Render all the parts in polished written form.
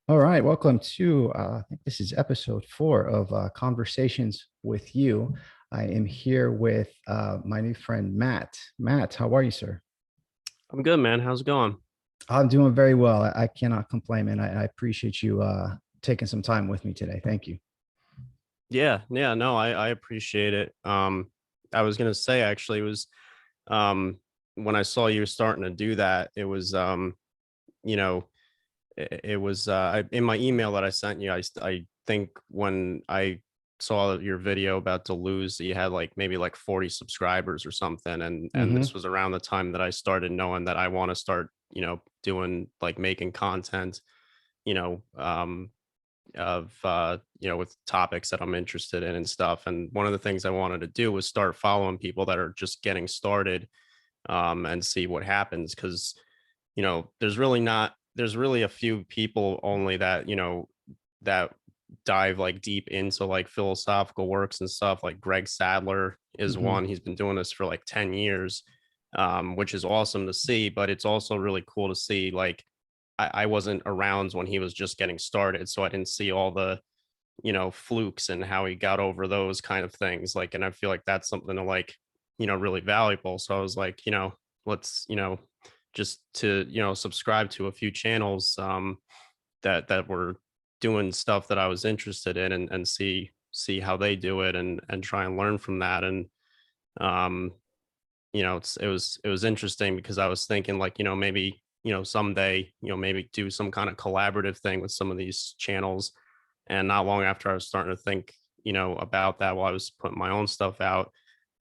All right, welcome to I think this is episode 4 of Conversations with You. I am here with my new friend Matt. Matt, how are you, sir? I'm good, man. How's it going? I'm doing very well. I cannot complain, man. I appreciate you taking some time with me today. Thank you. Yeah, no, I appreciate it. I was gonna say actually it was um when I saw you starting to do that, it was you know, it was in my email that I sent you, I think when I saw your video about Deleuze, you had like maybe like 40 subscribers or something, and this Hmm. was around the time that I started knowing that I want to start, doing like making content, you know, with topics that I'm interested in and stuff. And one of the things I wanted to do was start following people that are just getting started, and see what happens. Because there's really a few people only that that dive like deep into like philosophical works and stuff. Like Greg Sadler is Hmm. one. He's been doing this for like 10 years, which is awesome to see. But it's also really cool to see like I wasn't around when he was just getting started, so I didn't see all the flukes and how he got over those kind of things. Like, and I feel like that's something to like, really valuable. So I was like, let's, just to, subscribe to a few channels that were doing stuff that I was interested in, and see how they do it, and try and learn from that. And um, it was interesting because I was thinking like, maybe, someday, maybe do some kind of collaborative thing with some of these channels. And not long after I was starting to think, about that while I was putting my own stuff out,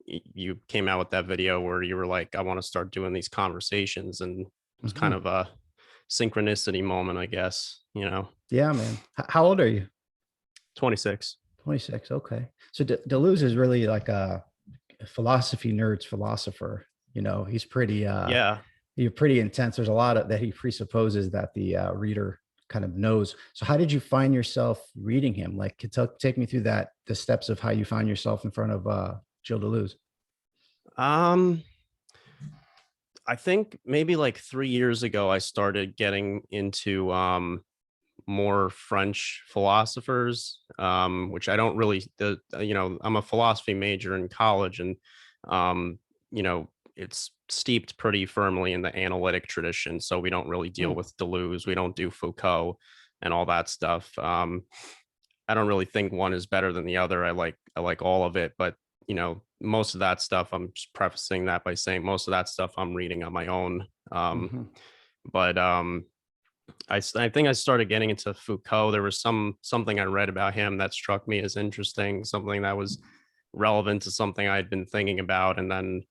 you came out with that video where you were like, I want to start doing these conversations. And it was kind Hmm. of a synchronicity moment, I guess, Yeah, man. How old are you? 26. 26. Okay. So Deleuze is really like a philosophy nerd's philosopher. He's pretty Yeah. you're pretty intense. There's a lot of that he presupposes that the reader kind of knows. So how did you find yourself reading him? Like, take me through the steps of how you found yourself in front of Jill Deleuze. Um, I think maybe like 3 years ago, I started getting into more French philosophers, which I don't really, I'm a philosophy major in college, and, it's steeped pretty firmly in the analytic tradition. So we don't really deal Hmm. with Deleuze, we don't do Foucault and all that stuff. I don't really think one is better than the other. I like all of it, but most of that stuff, I'm just prefacing that by saying most of that stuff I'm reading on my own. Hmm. But I think I started getting into Foucault. There was something I read about him that struck me as interesting, something that was relevant to something I had been thinking about, and then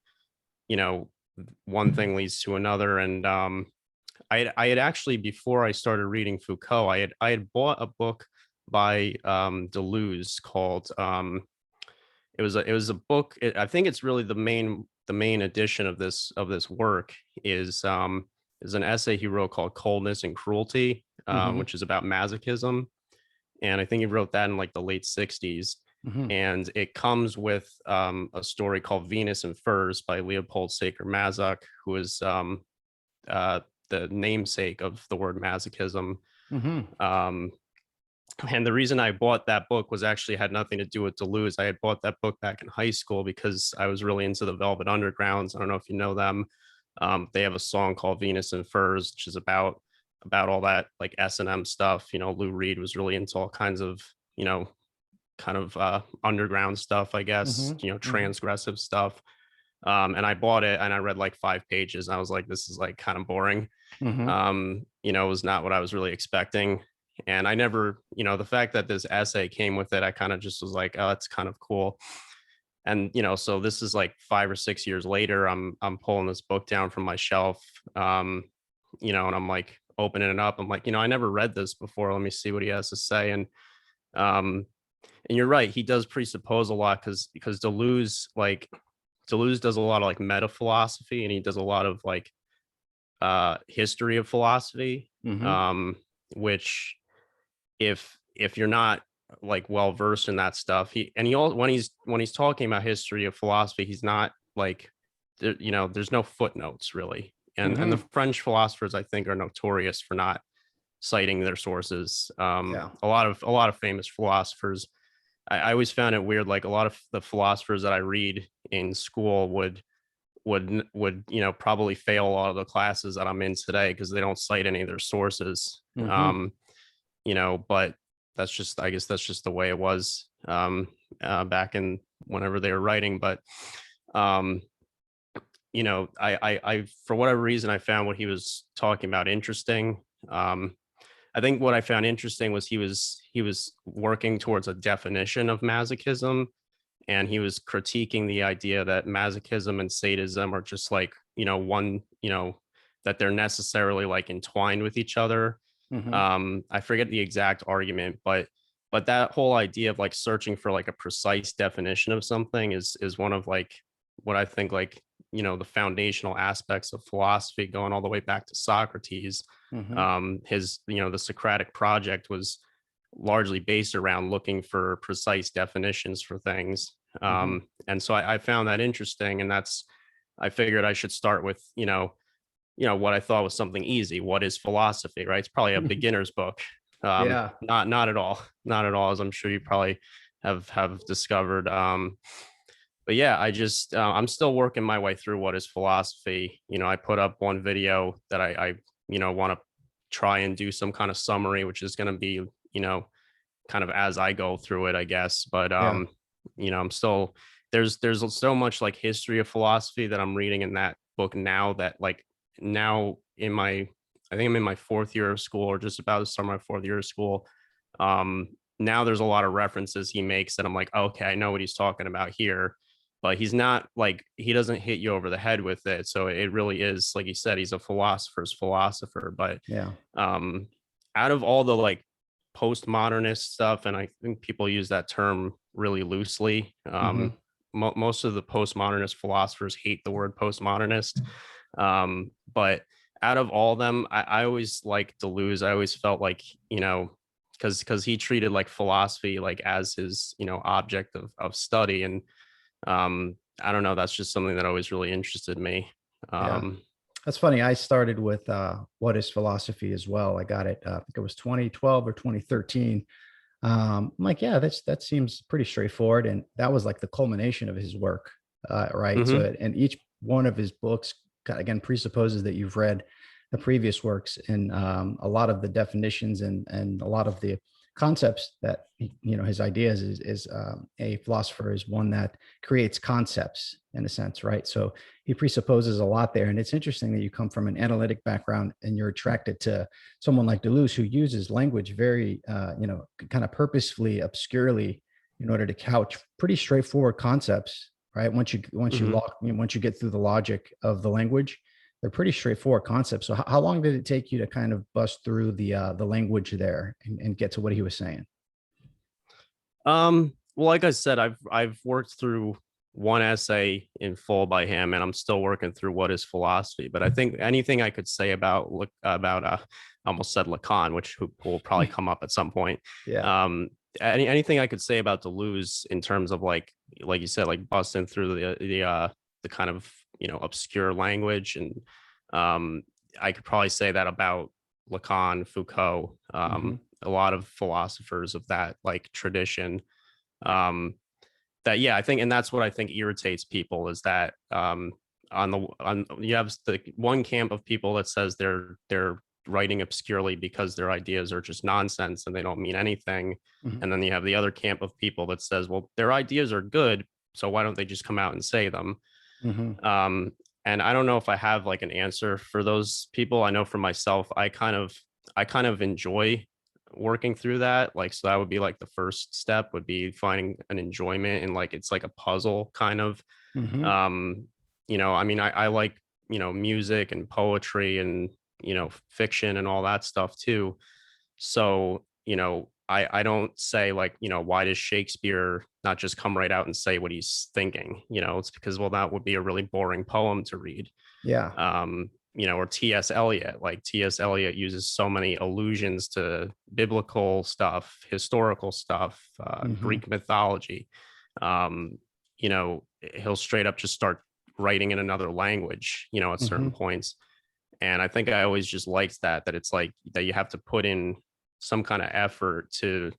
you know one thing leads to another. And I had actually, before I started reading Foucault, I had bought a book by Deleuze called it was a book. I think it's really the main edition of this work is an essay he wrote called Coldness and Cruelty, Hmm. which is about masochism. And I think he wrote that in like the late 60s. Hmm. And it comes with a story called Venus and Furs by Leopold Saker Masoch, who is uh, the namesake of the word masochism. Hmm. Um, and the reason I bought that book was actually had nothing to do with Deleuze. I had bought that book back in high school because I was really into the Velvet Undergrounds. I don't know if you know them. They have a song called Venus and Furs, which is about all that like S&M stuff. Lou Reed was really into all kinds of, kind of underground stuff, I guess, Hmm. Hmm. transgressive stuff. And I bought it and I read like 5 pages. And I was like, this is like kind of boring. Hmm. It was not what I was really expecting. And I never, the fact that this essay came with it, I kind of just was like, oh, that's kind of cool. And so this is like 5 or 6 years later. I'm pulling this book down from my shelf, and I'm like opening it up. I'm like, I never read this before. Let me see what he has to say. Um, and you're right, he does presuppose a lot because Deleuze does a lot of like meta philosophy, and he does a lot of like history of philosophy, Hmm. um, which if you're not like well versed in that stuff, he all when he's talking about history of philosophy, he's not like there's no footnotes really. And the Hmm. French philosophers, I think, are notorious for not citing their sources. Yeah. A lot of famous philosophers. I always found it weird. Like a lot of the philosophers that I read in school would probably fail a lot of the classes that I'm in today because they don't cite any of their sources. Hmm. But that's just, I guess that's just the way it was back in whenever they were writing. But um, I for whatever reason I found what he was talking about interesting. I think what I found interesting was he was working towards a definition of masochism, and he was critiquing the idea that masochism and sadism are just like one, that they're necessarily like entwined with each other. Hmm. I forget the exact argument, but that whole idea of like searching for like a precise definition of something is one of like what I think like the foundational aspects of philosophy, going all the way back to Socrates. Hmm. His the Socratic project was largely based around looking for precise definitions for things. Hmm. And so I found that interesting, and I figured I should start with what I thought was something easy. What is philosophy, right? It's probably a beginner's book. Yeah. Not at all, not at all, as I'm sure you probably have discovered. But yeah, I'm still working my way through what is philosophy. I put up one video that I want to try and do some kind of summary, which is going to be kind of as I go through it, I guess. But Yeah. I'm still there's so much like history of philosophy that I'm reading in that book now, that like now I think I'm in my fourth year of school, or just about to start my fourth year of school. Now there's a lot of references he makes that I'm like, okay, I know what he's talking about here, but he's not like, he doesn't hit you over the head with it. So it really is, like you said, he's a philosopher's philosopher. But Yeah. um, out of all the like postmodernist stuff, and I think people use that term really loosely. Hmm. Most of the postmodernist philosophers hate the word postmodernist. But out of all of them, I always liked Deleuze. I always felt like, because he treated like philosophy like as his, object of study. And I don't know, that's just something that always really interested me. Yeah. Um, That's funny. I started with What is Philosophy as well. I got it, I think it was 2012 or 2013. I'm like, yeah, that seems pretty straightforward. And that was like the culmination of his work. Right. So, mhm, and each one of his books, again, presupposes that you've read the previous works, and a lot of the definitions and a lot of the concepts that, his ideas is a philosopher is one that creates concepts in a sense. Right. So he presupposes a lot there. And it's interesting that you come from an analytic background and you're attracted to someone like Deleuze, who uses language very, kind of purposefully, obscurely, in order to couch pretty straightforward concepts. Right. mhm. Once you get through the logic of the language, they're pretty straightforward concepts. So how long did it take you to kind of bust through the language there and get to what he was saying? Well, like I said, I've worked through one essay in full by him, and I'm still working through what is philosophy. But I think anything I could say I almost said Lacan, which will probably come up at some point. Yeah. Um, anything I could say about Deleuze in terms of like you said, like busting through the kind of obscure language, and um, I could probably say that about Lacan, Foucault, Hmm. a lot of philosophers of that like tradition. Um, that yeah, I think, and that's what I think irritates people, is that on you have the one camp of people that says they're writing obscurely because their ideas are just nonsense and they don't mean anything, Hmm. and then you have the other camp of people that says, well, their ideas are good, so why don't they just come out and say them? Hmm. um, and I don't know if I have like an answer for those people. I know for myself, I kind of enjoy working through that. Like, so that would be like the first step, would be finding an enjoyment, and like it's like a puzzle kind of. Hmm. um I mean, I like music and poetry and fiction and all that stuff too. So I don't say like, why does Shakespeare not just come right out and say what he's thinking? It's because, well, that would be a really boring poem to read. Yeah. Or T.S. Eliot. Like T.S. Eliot uses so many allusions to biblical stuff, historical stuff, Hmm. Greek mythology. He'll straight up just start writing in another language, at certain Hmm. points. And I think I always just liked that it's like that you have to put in some kind of effort to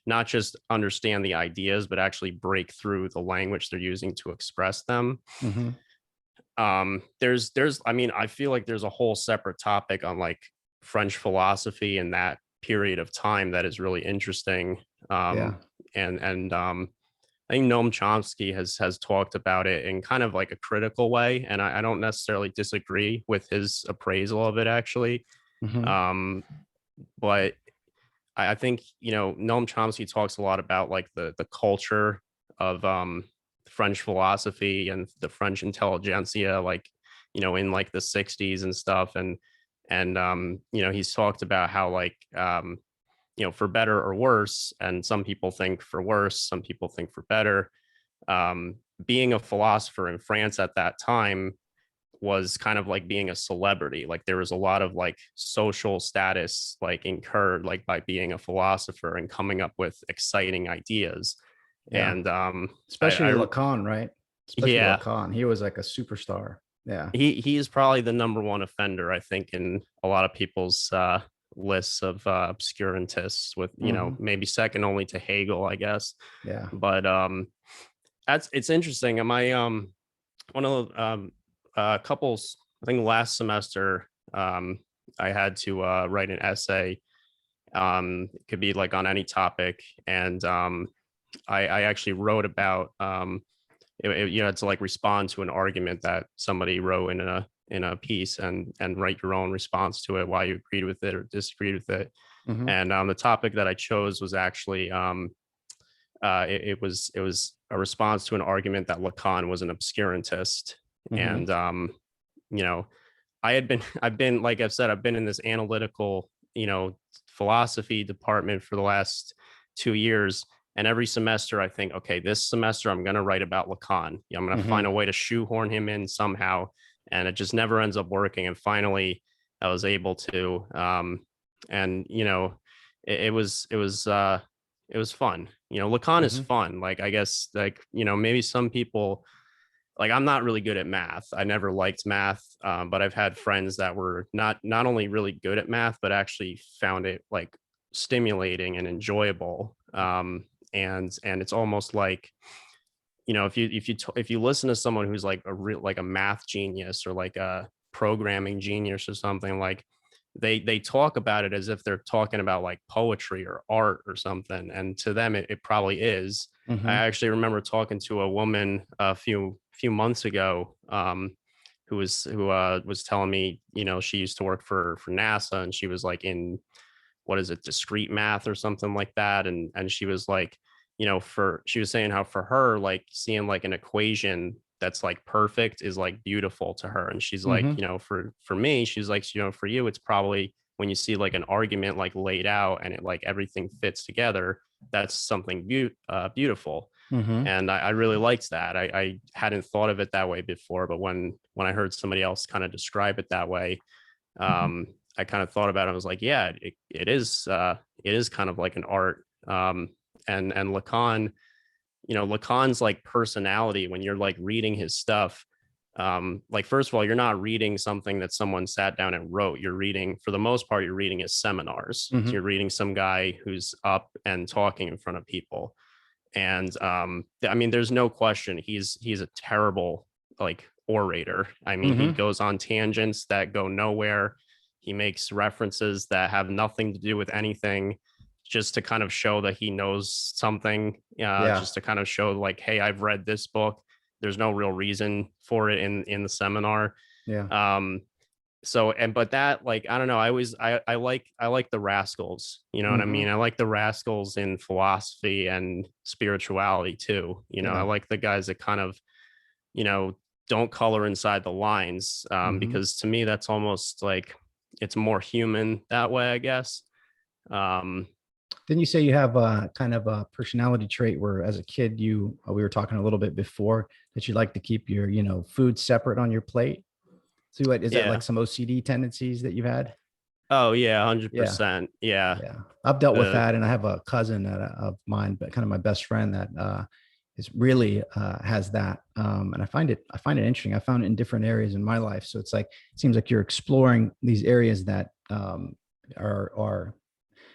not just understand the ideas, but actually break through the language they're using to express them. Mm-hmm. There's I mean, I feel like there's a whole separate topic on like French philosophy in that period of time that is really interesting. Yeah. And I think Noam Chomsky has talked about it in kind of like a critical way, and I don't necessarily disagree with his appraisal of it actually. Mm-hmm. Um, but I think, you know, Noam Chomsky talks a lot about like the culture of French philosophy and the French intelligentsia, like, you know, in like the 60s and stuff. And you know, he's talked about how like you know, for better or worse, and some people think for worse, some people think for better. Being a philosopher in France at that time was kind of like being a celebrity. Like there was a lot of like social status like incurred like by being a philosopher and coming up with exciting ideas. Yeah. And Especially I Lacan, right? Especially yeah, Lacan. He was like a superstar. Yeah. he is probably the number one offender, I think, in a lot of people's lists of obscurantists, with, you know, Mm-hmm. maybe second only to Hegel, I guess. Yeah. But that's it's interesting. Am I one of the couples, I think last semester, I had to write an essay. It could be like on any topic, and I actually wrote about you know, to like respond to an argument that somebody wrote in a piece, and write your own response to it, why you agreed with it or disagreed with it. Mm-hmm. And the topic that I chose was actually it was a response to an argument that Lacan was an obscurantist. Mm-hmm. And you know, I've been, like I've said, I've been in this analytical, you know, philosophy department for the last 2 years. And every semester I think, okay, this semester I'm going to write about Lacan. I'm going to find Mm-hmm. a way to shoehorn him in somehow. And it just never ends up working. And finally I was able to, and, you know, it was fun. You know, Lacan is Mm-hmm. fun. Like, I guess, like, you know, maybe some people, like, I'm not really good at math. I never liked math, but I've had friends that were not only really good at math, but actually found it like stimulating and enjoyable. And it's almost like, you know, if you listen to someone who's like a real, like a math genius or like a programming genius or something, like they talk about it as if they're talking about like poetry or art or something, and to them it probably is. I Mm-hmm. actually remember talking to a woman a few months ago, who was telling me, you know, she used to work for NASA, and she was like in, what is it, discrete math or something like that. And she was like, you know, for she was saying how for her, like seeing like an equation that's like perfect is like beautiful to her. And she's like, Mm-hmm. you know, for me, she's like, you know, for you it's probably when you see like an argument like laid out and it like everything fits together, that's something beautiful. Mm-hmm. And I really liked that. I hadn't thought of it that way before, but when I heard somebody else kind of describe it that way, I kind of thought about it. I was like, yeah, it is kind of like an art. And Lacan, you know, Lacan's like personality, when you're like reading his stuff, like first of all, you're not reading something that someone sat down and wrote. You're reading, for the most part, you're reading his seminars. So Mm-hmm. you're reading some guy who's up and talking in front of people. And I mean, there's no question he's a terrible like orator. I mean, he Mm-hmm. goes on tangents that go nowhere. He makes references that have nothing to do with anything, just to kind of show that he knows something, Yeah. just to kind of show like, hey, I've read this book. There's no real reason for it in the seminar. Yeah. um so, and but that, like, I don't know, I like the rascals, you know what I Mm-hmm. mean? I like the rascals in philosophy and spirituality too. You know, I Yeah. like the guys that kind of, you know, don't color inside the lines, Mm-hmm. because to me that's almost like it's more human that way, I guess. um Didn't you say you have a kind of a personality trait where, as a kid, you we were talking a little bit before, that you like to keep your, you know, food separate on your plate? So what is that, yeah. like some OCD tendencies that you've had? Oh yeah, Yeah. 100%. Yeah. Yeah. I've dealt with The that, and I have a cousin that of mine, but kind of my best friend, that is really has that, and I find it interesting. I found it in different areas in my life. So it's like it seems like you're exploring these areas that are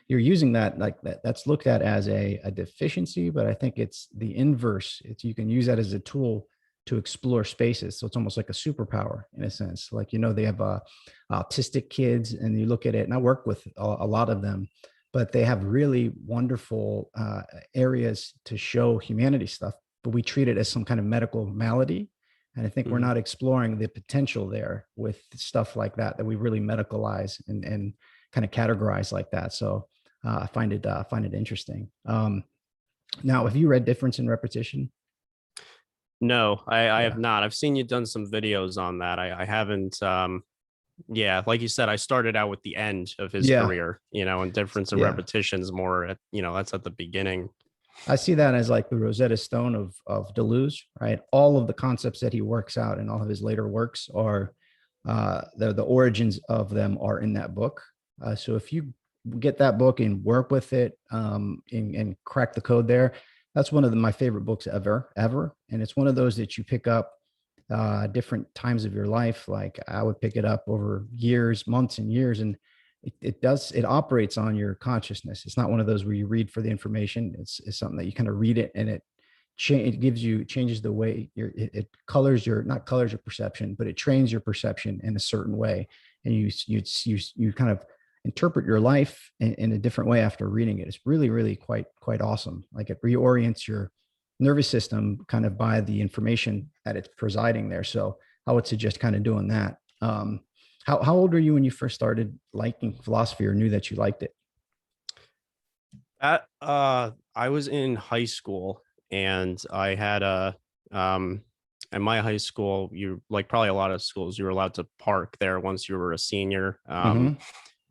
you're using that, like that's looked at as a deficiency, but I think it's the inverse. It's you can use that as a tool to explore spaces. So it's almost like a superpower in a sense. Like, they have autistic kids, and you look at it, and I work with a lot of them, but they have really wonderful areas to show humanity stuff, but we treat it as some kind of medical malady. And I think we're not exploring the potential there with stuff like that we really medicalize and kind of categorize like that. So I find it interesting. Now, have you read Difference in Repetition? No, I have Yeah. not. I've seen you done some videos on that. I haven't. Yeah, like you said, I started out with the end of his Yeah. career, and difference and Yeah. repetitions more at, that's at the beginning. I see that as like the Rosetta Stone of Deleuze, right? All of the concepts that he works out in all of his later works are the origins of them are in that book. So if you get that book and work with it, and crack the code there, that's one of my favorite books ever. And it's one of those that you pick up different times of your life. Like I would pick it up over years, months and years, and it operates on your consciousness. It's not one of those where you read for the information. It's something that you kind of read it, and it changes the way it colors your, not colors your perception, but it trains your perception in a certain way, and you kind of interpret your life in a different way after reading it. It's really quite awesome. Like it reorients your nervous system kind of by the information that it's presiding there. So I would suggest kind of doing that. How old were you when you first started liking philosophy or knew that you liked it? I was in high school, and I had at my high school, you, like probably a lot of schools, you were allowed to park there once you were a senior. Mm-hmm.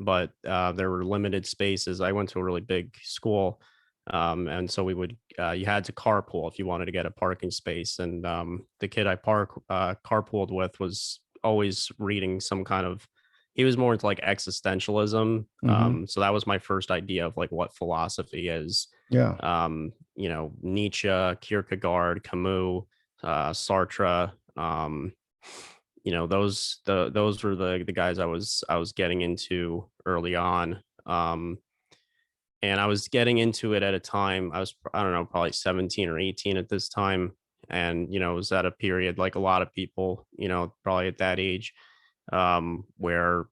But there were limited spaces. I went to a really big school, and so you had to carpool if you wanted to get a parking space. And the kid I carpooled with was always reading some kind of. He was more into like existentialism. Mm-hmm. So that was my first idea of like what philosophy is. Yeah. Nietzsche, Kierkegaard, Camus, Sartre. Those were the guys I was getting into early on. And I was getting into it at a time I don't know, probably 17 or 18 at this time. And, it was at a period like a lot of people, probably at that age, where,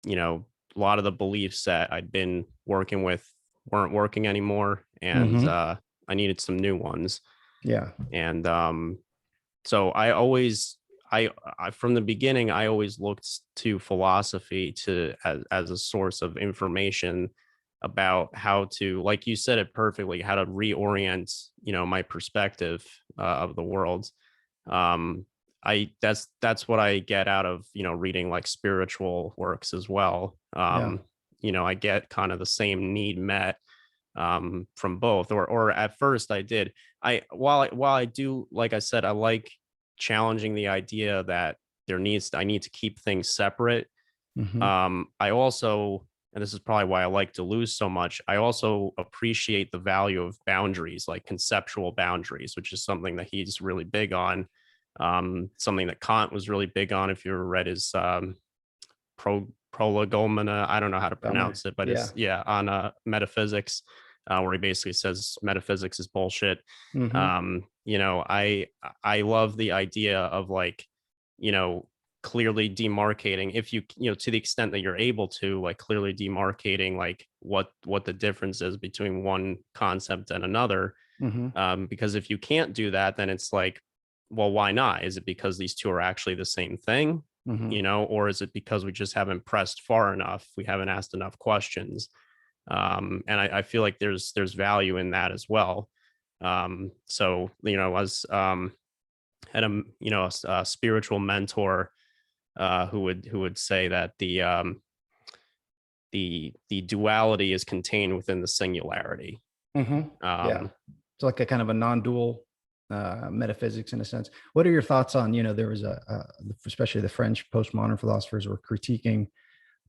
a lot of the beliefs that I'd been working with weren't working anymore. And Mm-hmm. I needed some new ones. Yeah. And so I from the beginning, I always looked to philosophy as a source of information about how to, like you said it perfectly, how to reorient, my perspective of the world. Um, that's what I get out of, reading like spiritual works as well. Yeah. I get kind of the same need met from both, or at first I did. While I do, like I said, I like challenging the idea that I need to keep things separate. Mm-hmm. I also, and this is probably why I like Deleuze so much, I also appreciate the value of boundaries, like conceptual boundaries, which is something that he's really big on. Something that Kant was really big on. If you ever read his prolegomena, I don't know how to Dominant. pronounce it, but Yeah. it's, yeah, on metaphysics, where he basically says metaphysics is bullshit. Mm-hmm. I love the idea of like, you know, clearly demarcating, if you, to the extent that you're able to, like clearly demarcating like what the difference is between one concept and another. Mm-hmm. Because if you can't do that, then it's like, well, why not? Is it because these two are actually the same thing? Mm-hmm. Or is it because we just haven't pressed far enough? We haven't asked enough questions. And I feel like there's value in that as well. So, as had a spiritual mentor who would say that the duality is contained within the singularity. Mm-hmm. Yeah. Um, It's like a kind of a non-dual metaphysics in a sense. What are your thoughts on, there was especially the French postmodern philosophers were critiquing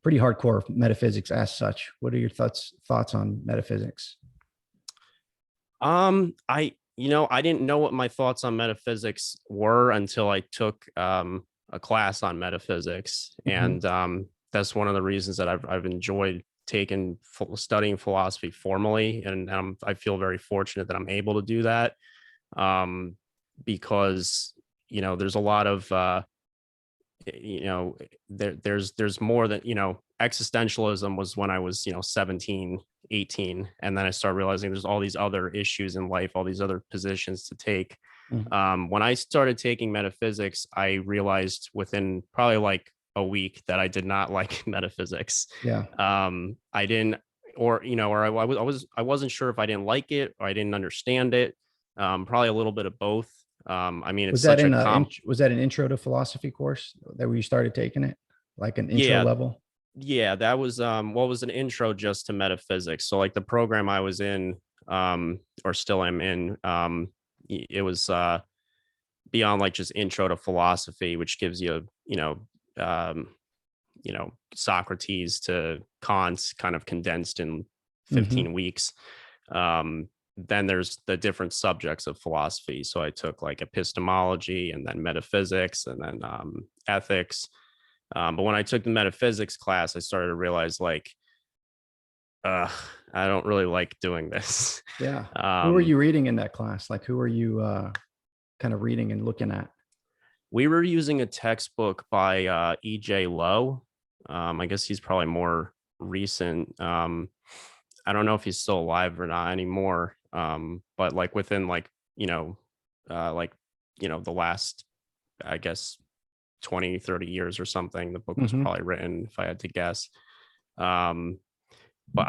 pretty hardcore metaphysics as such. What are your thoughts on metaphysics? I I didn't know what my thoughts on metaphysics were until I took a class on metaphysics, Hmm. and that's one of the reasons that I've enjoyed studying philosophy formally, and I feel very fortunate that I'm able to do that, um, because there's a lot of you know there's more than existentialism was when I was 17, 18, and then I started realizing there's all these other issues in life, all these other positions to take. Hmm. When I started taking metaphysics, I realized within probably like a week that I did not like metaphysics. Yeah. I didn't, I wasn't sure if I didn't like it or I didn't understand it. Probably a little bit of both. I mean, it's Was that such a in was that an intro to philosophy course that where you started taking it, like an intro yeah, level? yeah, that was what was an intro just to metaphysics. So like the program I was in, or still am in, it was beyond like just intro to philosophy, which gives you, um, Socrates to Kant kind of condensed in Hmm. 15 weeks. Then there's the different subjects of philosophy. So I took like epistemology and then metaphysics and then ethics. But when I took the metaphysics class, I started to realize like, uh, I don't really like doing this. Yeah. Who were um, you reading in that class? Like, who were you kind of reading and looking at? we were using a textbook by E.J. Lowe. I guess he's probably more recent. I don't know if he's still alive or not anymore. But like within like, like, the last, I guess, 20, 30 years or something, the book was Hmm. probably written, if I had to guess. Um, but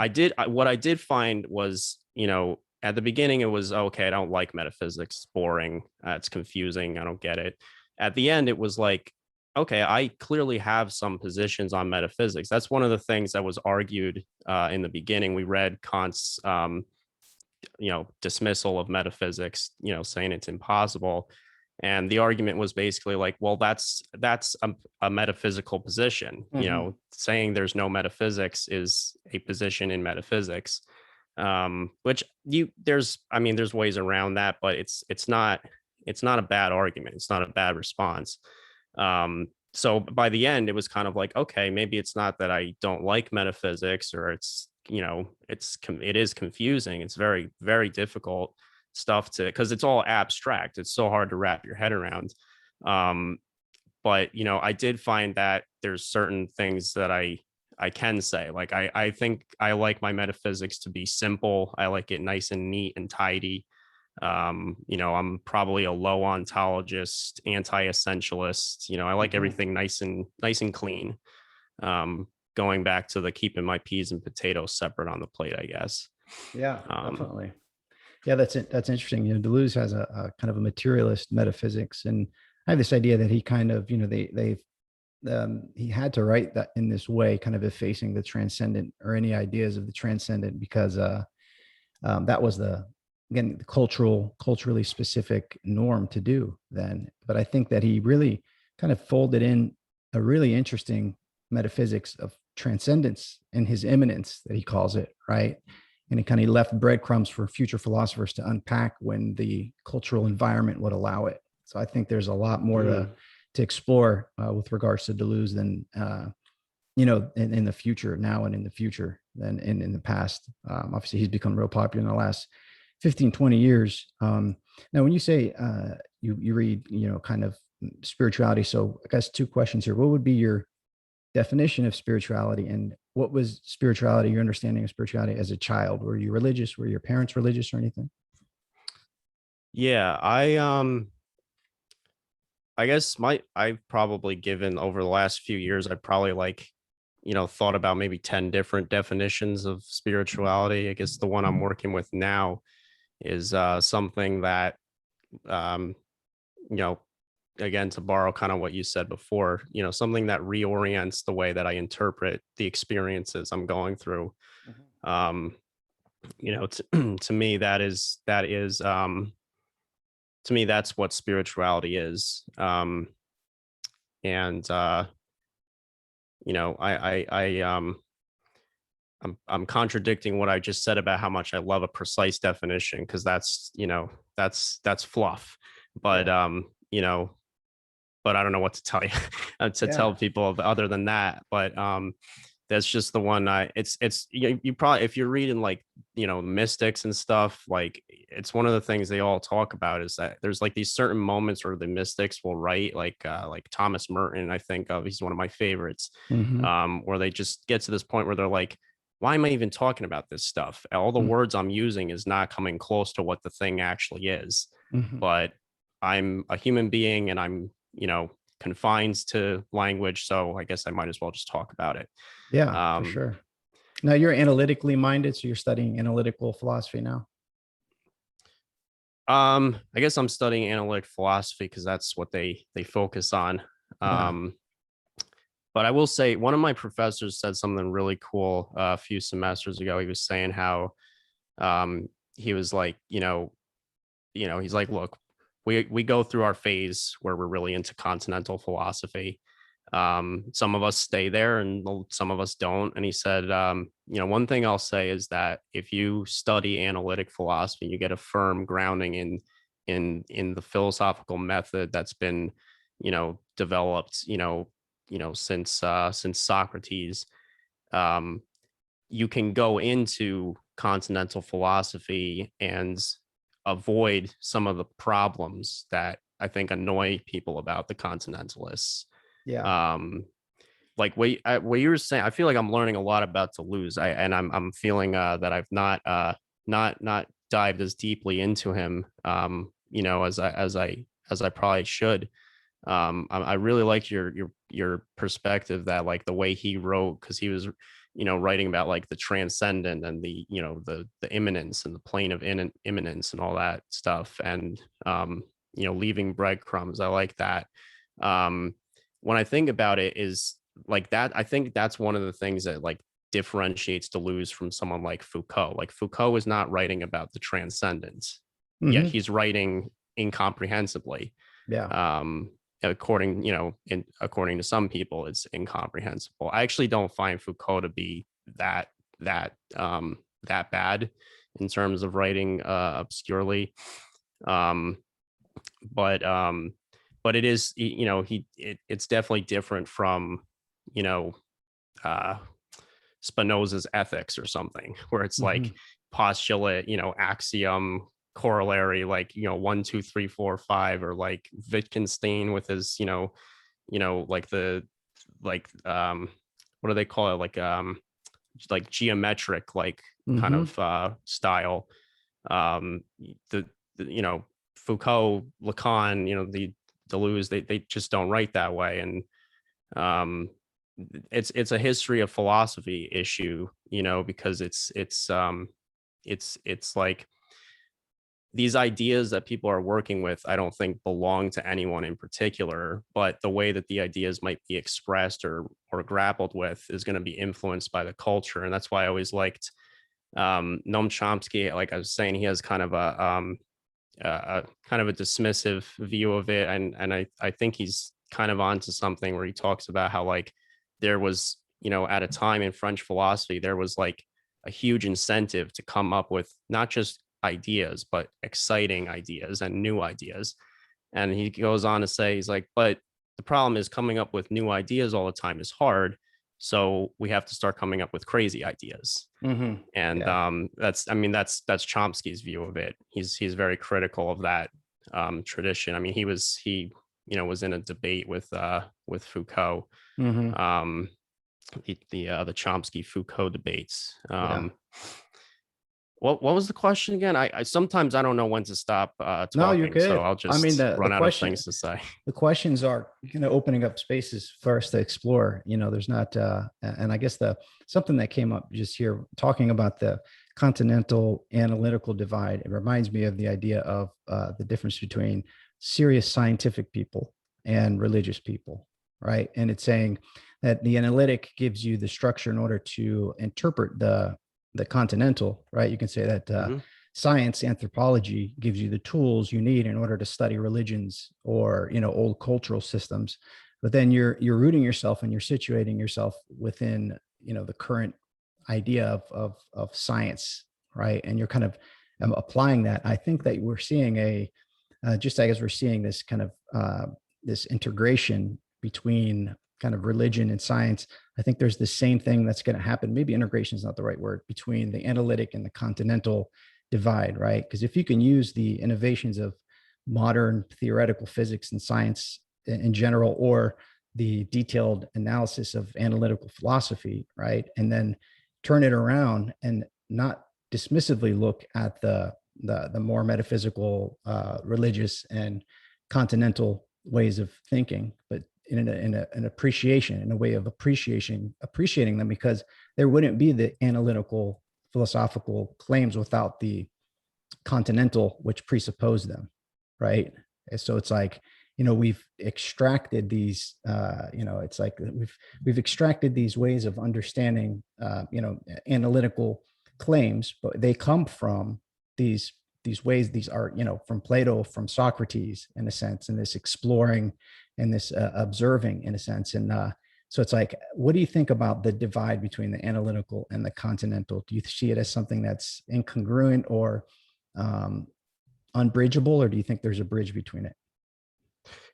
what I did find was, at the beginning it was okay, I don't like metaphysics, it's boring, it's confusing, I don't get it. At the end it was like, okay, I clearly have some positions on metaphysics. That's one of the things that was argued in the beginning. We read Kant's dismissal of metaphysics, saying it's impossible, and the argument was basically like, well, that's a metaphysical position. Hmm. Saying there's no metaphysics is a position in metaphysics. Which there's ways around that, but it's not a bad argument, it's not a bad response. So by the end it was kind of like, okay, maybe it's not that I don't like metaphysics, or it is confusing, it's very, very difficult stuff to, because it's all abstract, it's so hard to wrap your head around. um but I did find that there's certain things that I can say, like I think I like my metaphysics to be simple, I like it nice and neat and tidy. I'm probably a low ontologist, anti-essentialist. I like Hmm. everything nice and clean. Going back to the keeping my peas and potatoes separate on the plate, I guess. Yeah, um definitely. Yeah, that's it. That's interesting. Deleuze has a kind of a materialist metaphysics, and I have this idea that he kind of, he had to write that in this way, kind of effacing the transcendent or any ideas of the transcendent, because that was again the culturally specific norm to do then. But I think that he really kind of folded in a really interesting metaphysics of transcendence and his immanence that he calls it, right? And it kind of left breadcrumbs for future philosophers to unpack when the cultural environment would allow it. So I think there's a lot more mm, to explore with regards to Deleuze than in the future now and in the future than in the past. Obviously, he's become real popular in the last 15, 20 years. Now, when you say you read, kind of spirituality, so I guess two questions here. What would be your definition of spirituality, and what was spirituality, your understanding of spirituality as a child? Were you religious? Were your parents religious or anything? yeah, I guess I've probably given over the last few years, I've probably like, thought about maybe 10 different definitions of spirituality. I guess the one I'm working with now is something that, um, you know, again, to borrow kind of what you said before, something that reorients the way that I interpret the experiences I'm going through. Mhm. Um, to me, to me, that's what spirituality is. And, I I'm contradicting what I just said about how much I love a precise definition, because that's, that's fluff. But Yeah. but I don't know what to tell you to tell Yeah. people other than that. But that's just the one. It's you probably, if you're reading like mystics and stuff, like it's one of the things they all talk about is that there's like these certain moments where the mystics will write, like Thomas Merton, I think of, he's one of my favorites, Hmm. where they just get to this point where they're like, why am I even talking about this stuff? All the words I'm using is not coming close to what the thing actually is. Hmm. But I'm a human being and I'm, confined to language. So I guess I might as well just talk about it. Yeah, for Um, sure. Now you're analytically minded, so you're studying analytical philosophy now. I guess I'm studying analytic philosophy because that's what they focus on. Yeah. Um, but I will say one of my professors said something really cool a few semesters ago. He was saying how he was like, he's like, look, we go through our phase where we're really into continental philosophy. Some of us stay there and some of us don't. And he said, one thing I'll say is that if you study analytic philosophy, you get a firm grounding in the philosophical method that's been, developed, since Socrates. Um, you can go into continental philosophy and avoid some of the problems that I think annoy people about the continentalists. Yeah. Um, like what you were saying, I feel like I'm learning a lot about Deleuze. I'm feeling that I've not dived as deeply into him, as I probably should. I really like your perspective that like the way he wrote, because he was writing about like the transcendent and the the immanence and the plane of immanence and all that stuff, and leaving breadcrumbs. I like that. um when I think about it, is like that, I think that's one of the things that like differentiates Deleuze from someone like Foucault. Like Foucault is not writing about the transcendence, yet Hmm. he's writing incomprehensibly. Yeah. um according to some people, it's incomprehensible. I actually don't find Foucault to be that bad in terms of writing obscurely. um but um but it is, it's definitely different from you know uh Spinoza's ethics or something, where it's like Hmm. postulate, axiom, corollary, like, 1, 2, 3, 4, 5, or like Wittgenstein with his, like the, like, what do they call it? Like geometric, like kind Hmm. of style. Um, the, Foucault, Lacan, the Deleuze, they just don't write that way. And um it's a history of philosophy issue, because it's like these ideas that people are working with, I don't think belong to anyone in particular, but the way that the ideas might be expressed or grappled with is going to be influenced by the culture. And that's why I always liked Noam Chomsky. Like I was saying, he has kind of a kind of a dismissive view of it, and I think he's kind of onto something, where he talks about how like there was, at a time in French philosophy, there was like a huge incentive to come up with not just ideas but exciting ideas and new ideas. And he goes on to say, he's like, but the problem is coming up with new ideas all the time is hard, so we have to start coming up with crazy ideas. Hmm. And Yeah. that's, I mean, that's Chomsky's view of it. He's very critical of that tradition. I mean, he was in a debate with Foucault, Hmm. um the Chomsky Foucault debates. Yeah. What was the question again? I sometimes I don't know when to stop No, you're talking, so good. I'll I mean, just run out of things to say. the questions are opening up spaces for us to explore. There's not, and I guess something that came up just here talking about the continental analytical divide. It reminds me of the idea of the difference between serious scientific people and religious people, right? And it's saying that the analytic gives you the structure in order to interpret the continental, right? You can say that Hmm. science, anthropology gives you the tools you need in order to study religions or old cultural systems. But then you're rooting yourself and you're situating yourself within the current idea of science, right? And you're kind of applying that. I think that we're seeing just as we're seeing this kind of this integration between kind of religion and science. I think there's the same thing that's going to happen. Maybe integration is not the right word, between the analytic and the continental divide, right? Because if you can use the innovations of modern theoretical physics and science in general, or the detailed analysis of analytical philosophy, right, and then turn it around and not dismissively look at the more metaphysical, religious, and continental ways of thinking, but in an appreciation, in a way of appreciating them, because there wouldn't be the analytical philosophical claims without the continental, which presuppose them, right? And so it's like, we've extracted these, it's like we've extracted these ways of understanding, analytical claims, but they come from these ways. These are, from Plato, from Socrates, in a sense, and this exploring and this observing, in a sense. And so it's like, what do you think about the divide between the analytical and the continental? Do you see it as something that's incongruent or unbridgeable, or do you think there's a bridge between it?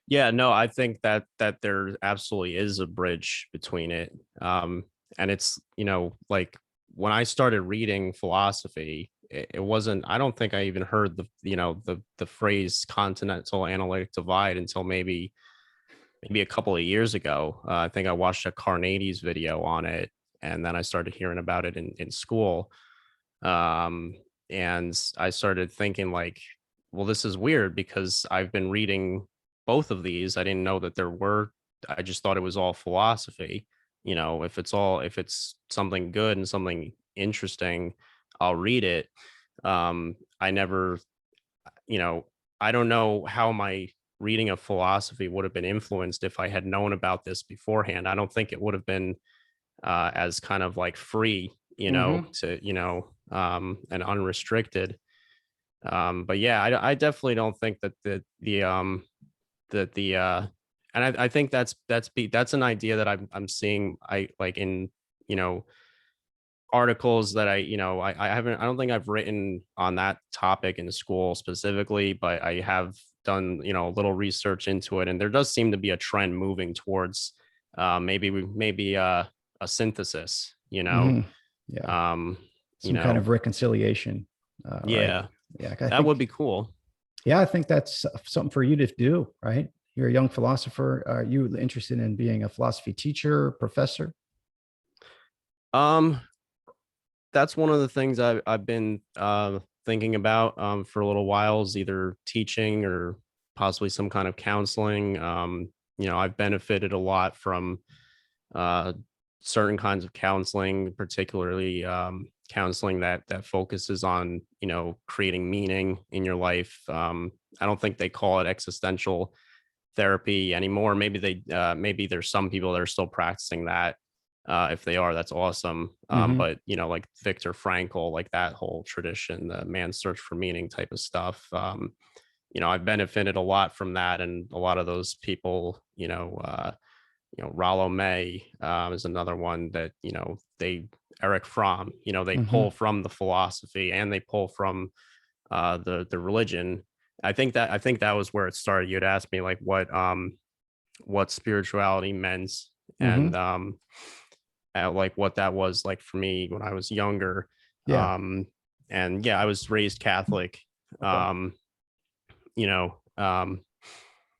Yeah, no, I think that there absolutely is a bridge between it. And it's, like when I started reading philosophy, it wasn't, I don't think I even heard the phrase continental analytic divide until maybe a couple of years ago. I think I watched a Carnegie's video on it, and then I started hearing about it in school. And I started thinking like, well, this is weird because I've been reading both of these. I didn't know that there were, I just thought it was all philosophy. If it's something good and something interesting, I'll read it. I never, I don't know how my reading of philosophy would have been influenced if I had known about this beforehand. I don't think it would have been as kind of like free, Mm-hmm. and unrestricted. But yeah, I definitely don't think that and I think that's an idea that I'm seeing, I like in, articles that I don't think I've written on that topic in school specifically, but I have done, a little research into it, and there does seem to be a trend moving towards maybe a synthesis, Mm-hmm. Yeah, um, you some kind know, of reconciliation, right? yeah, Yeah, I that would think. be cool. Yeah, I think that's something for you to do, right? You're a young philosopher. Are you interested in being a philosophy teacher, professor? Um, that's one of the things I've been thinking about for a little while, is either teaching or possibly some kind of counseling. I've benefited a lot from uh, certain kinds of counseling, particularly counseling that focuses on creating meaning in your life. I don't think they call it existential therapy anymore. Maybe there's some people that are still practicing that. If they are, that's awesome. Mm-hmm. But like Viktor Frankl, like that whole tradition, the man's search for meaning type of stuff. I've benefited a lot from that, and a lot of those people, Rollo May is another one that Eric Fromm, they Mm-hmm. pull from the philosophy and they pull from the religion. I think that was where it started. You'd asked me like what spirituality meant, Mm-hmm. and like what that was like for me when I was younger. Yeah. Um, and yeah, I was raised Catholic. Okay. Um, you know, um,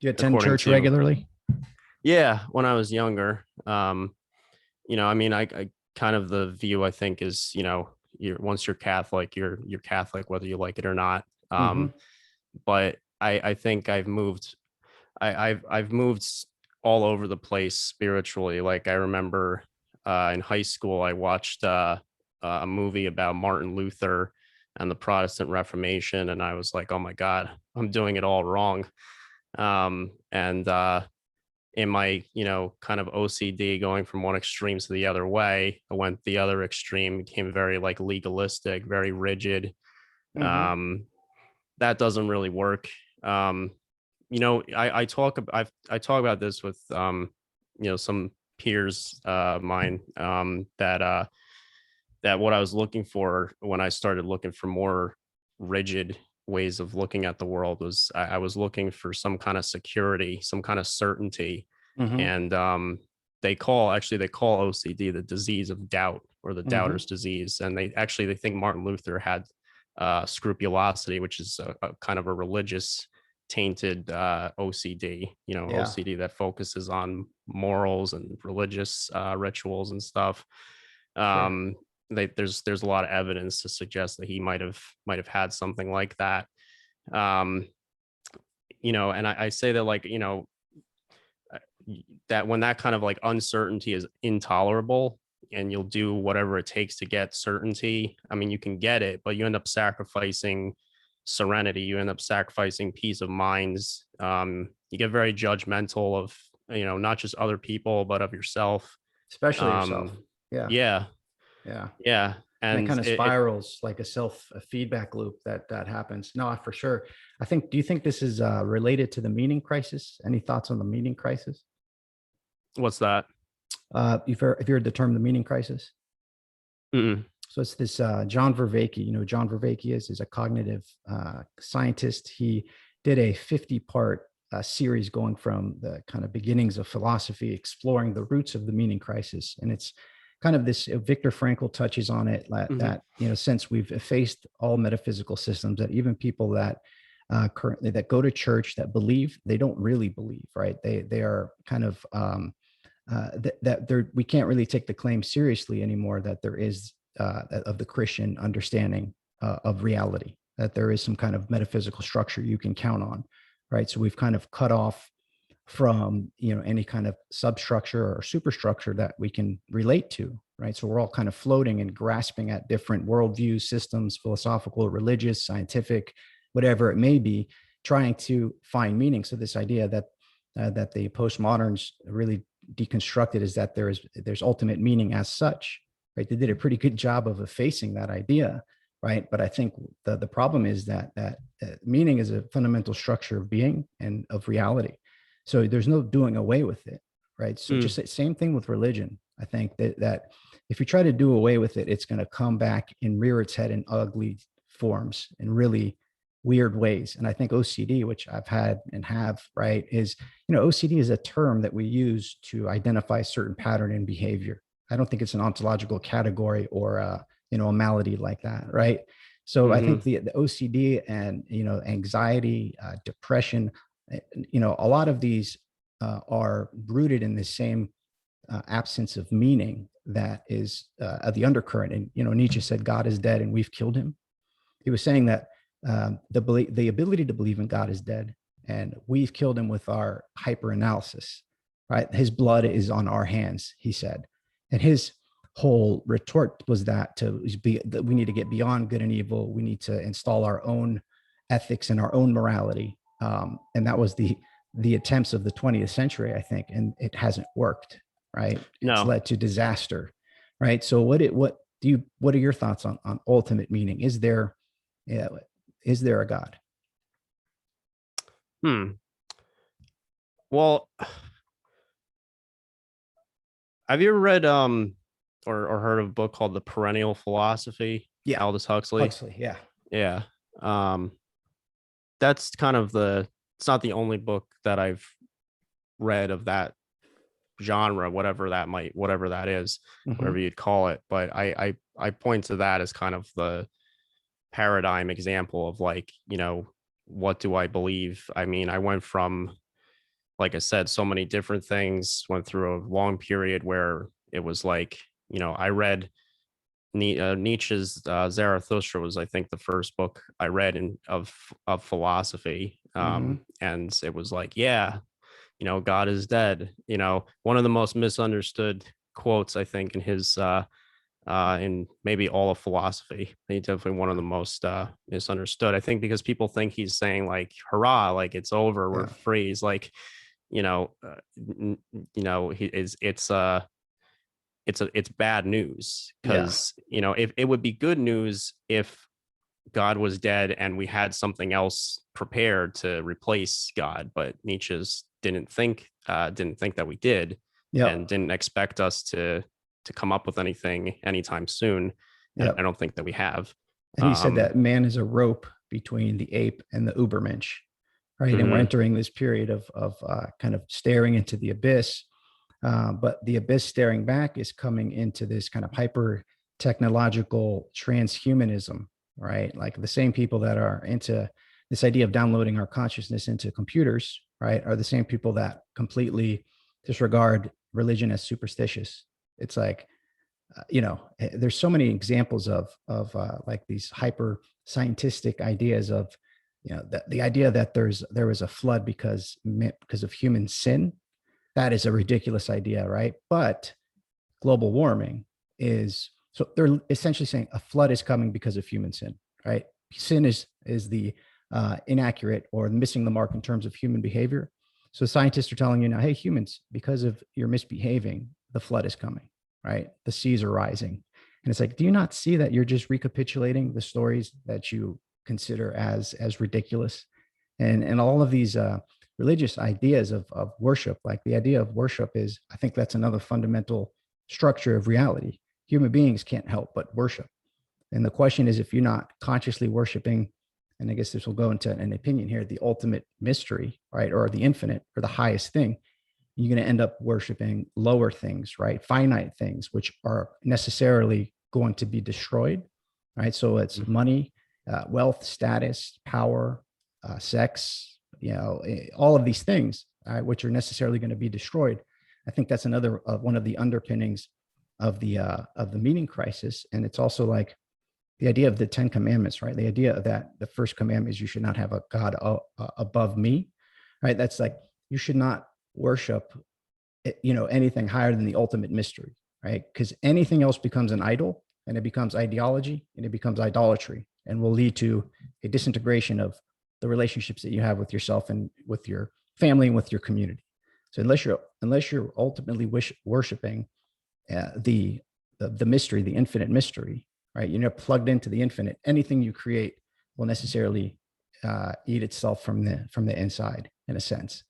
Do you attend according church to regularly? yeah, when I was younger. I mean, I kind of the view I think is, you're once you're Catholic, you're Catholic whether you like it or not. Mm-hmm. But I think I've moved all over the place spiritually. Like I remember in high school, I watched a movie about Martin Luther and the Protestant Reformation, and I was like, oh my God, I'm doing it all wrong. And in my, kind of OCD going from one extreme to the other way, I went the other extreme, became very like legalistic, very rigid. Mm-hmm. Um, that doesn't really work. Um, I talk about this with some peers mine, that that what I was looking for when I started looking for more rigid ways of looking at the world was I was looking for some kind of security, some kind of certainty. Hmm. And they call OCD the disease of doubt, or the Hmm. doubter's disease. And they think Martin Luther had scrupulosity, which is a kind of a religious tainted OCD, Yeah, OCD that focuses on morals and religious rituals and stuff. sure. um there's a lot of evidence to suggest that he might have had something like that. um and I say that, like, uh, that when that kind of like uncertainty is intolerable, and you'll do whatever it takes to get certainty. I mean, you can get it, but you end up sacrificing serenity, you end up sacrificing peace of minds. You get very judgmental of, not just other people but of yourself. Especially yourself. um Yeah, yeah, yeah. yeah. And it And kind of it spirals like a feedback loop that happens. No, for sure. I think. Do you think this is related to the meaning crisis? Any thoughts on the meaning crisis? what's that? If you're the term the meaning crisis. Mm-mm. So it's this John Vervaeke. You know, John Vervaeke is a cognitive scientist. He did a 50-part series going from the kind of beginnings of philosophy, exploring the roots of the meaning crisis. And it's kind of this, Viktor Frankl touches on it, Mm-hmm. that, since we've effaced all metaphysical systems, that even people that currently that go to church, that believe, they don't really believe, right? They are kind of that we can't really take the claim seriously anymore, that there is of the Christian understanding of reality, that there is some kind of metaphysical structure you can count on, right? So we've kind of cut off from any kind of substructure or superstructure that we can relate to, right? So we're all kind of floating and grasping at different worldviews, systems, philosophical, religious, scientific, whatever it may be, trying to find meaning. So this idea that the postmoderns really deconstructed is that there's ultimate meaning as such, right? They did a pretty good job of effacing that idea, right? But I think the problem is that meaning is a fundamental structure of being and of reality. So there's no doing away with it, right? So just the same thing with religion. I think that if you try to do away with it, it's going to come back and rear its head in ugly forms and really weird ways. And I think OCD, which I've had and have, right, is, OCD is a term that we use to identify certain pattern in behavior. I don't think it's an ontological category or a malady like that, right? So I think Mm-hmm. the OCD and anxiety, depression, a lot of these are rooted in the same absence of meaning that is the undercurrent. And Nietzsche said God is dead and we've killed him. He was saying that the ability to believe in God is dead, and we've killed him with our hyper analysis. Right, his blood is on our hands, he said, and his whole retort was that we need to get beyond good and evil. We need to install our own ethics and our own morality, and that was the attempts of the 20th century, I think, and it hasn't worked. Right, it's No. led to disaster. Right, so what are your thoughts on ultimate meaning? Yeah, is there a God? Hmm. Well, have you ever read or heard of a book called The Perennial Philosophy, Yeah, Aldous Huxley? Huxley. Yeah. Yeah. Um that's kind of it's not the only book that I've read of that genre, whatever that is, Hmm. whatever you'd call it. But I point to that as kind of the paradigm example of, like, what do I believe? I mean, I went from, like I said, so many different things, went through a long period where it was like, I read Nietzsche's Zarathustra was, I think, the first book I read of philosophy. Hmm. And it was like, yeah, God is dead. One of the most misunderstood quotes, I think, in maybe all of philosophy. He's definitely one of the most misunderstood, I think, because people think he's saying, like, hurrah, like it's over, we're Yeah. free. He's like, he is, it's bad news, Yeah. because if it would be good news if God was dead and we had something else prepared to replace God, but Nietzsche's didn't think that we did, Yep. and didn't expect us to come up with anything anytime soon. and I Yep. don't think that we have. And he said Um, that man is a rope between the ape and the Ubermensch, right? And we're mhm, entering this period of kind of staring into the abyss. But the abyss staring back is coming into this kind of hyper technological transhumanism, right? Like the same people that are into this idea of downloading our consciousness into computers, right, are the same people that completely disregard religion as superstitious. It's like, there's so many examples of like these hyper scientific ideas of, the idea that there was a flood because of human sin. That is a ridiculous idea, right? But global warming is, so they're essentially saying a flood is coming because of human sin, right? Sin is the inaccurate or missing the mark in terms of human behavior. So scientists are telling you now, hey, humans, because of your misbehaving, the flood is coming, right? The seas are rising. And it's like, do you not see that you're just recapitulating the stories that you consider as ridiculous? And all of these religious ideas of worship, like the idea of worship is, I think that's another fundamental structure of reality. Human beings can't help but worship. And the question is, if you're not consciously worshiping, and I guess this will go into an opinion here, the ultimate mystery, right, or the infinite, or the highest thing, you're going to end up worshiping lower things, right, finite things, which are necessarily going to be destroyed, right? So it's money, wealth, status, power, sex, all of these things, which are necessarily going to be destroyed. I think that's another one of the underpinnings of the meaning crisis. And it's also like the idea of the 10 commandments, right? The idea that the first commandment is you should not have a God above me, right? That's like, you should not worship, anything higher than the ultimate mystery, right? Because anything else becomes an idol, and it becomes ideology, and it becomes idolatry, and will lead to a disintegration of the relationships that you have with yourself and with your family and with your community. So unless you're ultimately worshiping the mystery, the infinite mystery, right? You're not plugged into the infinite. Anything you create will necessarily eat itself from the inside, in a sense,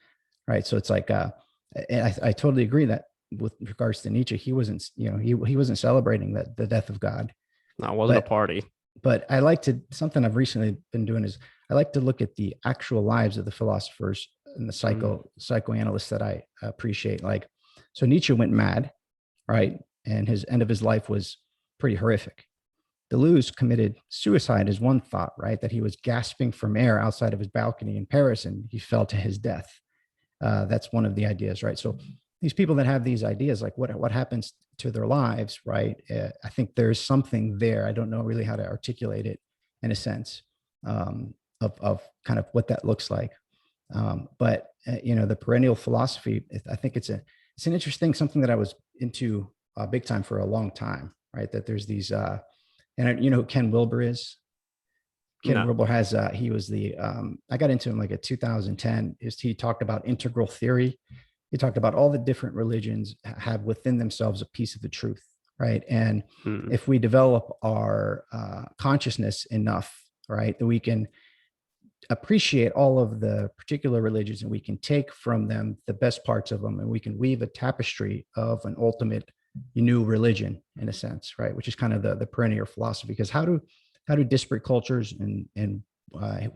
right? So it's like, and I totally agree that with regards to Nietzsche, he wasn't, he wasn't celebrating the death of God, no, it wasn't a but party. I like to, something I've recently been doing is I like to look at the actual lives of the philosophers and the Mhm. psychoanalysts that I appreciate. Like, so Nietzsche went mad, right? And his end of his life was pretty horrific. Deleuze committed suicide is one thought, right? That he was gasping for air outside of his balcony in Paris and he fell to his death. That's one of the ideas, right? So these people that have these ideas, like what happens to their lives, right? I think there's something there. I don't know really how to articulate it in a sense, of kind of what that looks like. But the perennial philosophy, I think it's an interesting, something that I was into big time for a long time, right? That there's these, and you know who Ken Wilber is? Ken No. Wilber has, he was I got into him like at 2010, he talked about integral theory. He talked about all the different religions have within themselves a piece of the truth, right? And Mm. if we develop our consciousness enough, right, that we can appreciate all of the particular religions and we can take from them the best parts of them and we can weave a tapestry of an ultimate new religion, in a sense, right, which is kind of the perennial philosophy. Because how do disparate cultures and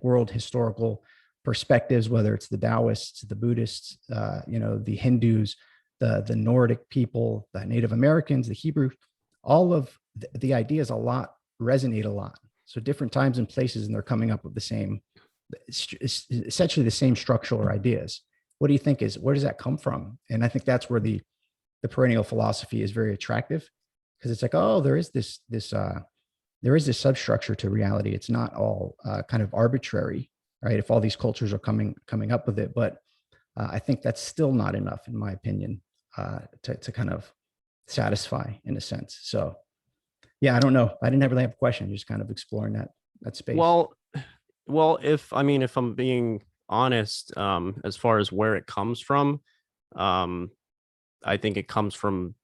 world historical perspectives, whether it's the Taoists, the Buddhists, the Hindus, the Nordic people, the Native Americans, the Hebrew, all of the ideas a lot resonate a lot. So different times and places, and they're coming up with the same, essentially the same structural ideas. What do you think where does that come from? And I think that's where the perennial philosophy is very attractive, because it's like, oh, there is this substructure to reality. It's not all kind of arbitrary, right? If all these cultures are coming up with it, but I think that's still not enough, in my opinion, to kind of satisfy, in a sense. So yeah, I don't know. I didn't really have a question. Just kind of exploring that space. Well, if I'm being honest, as far as where it comes from, um, I think it comes from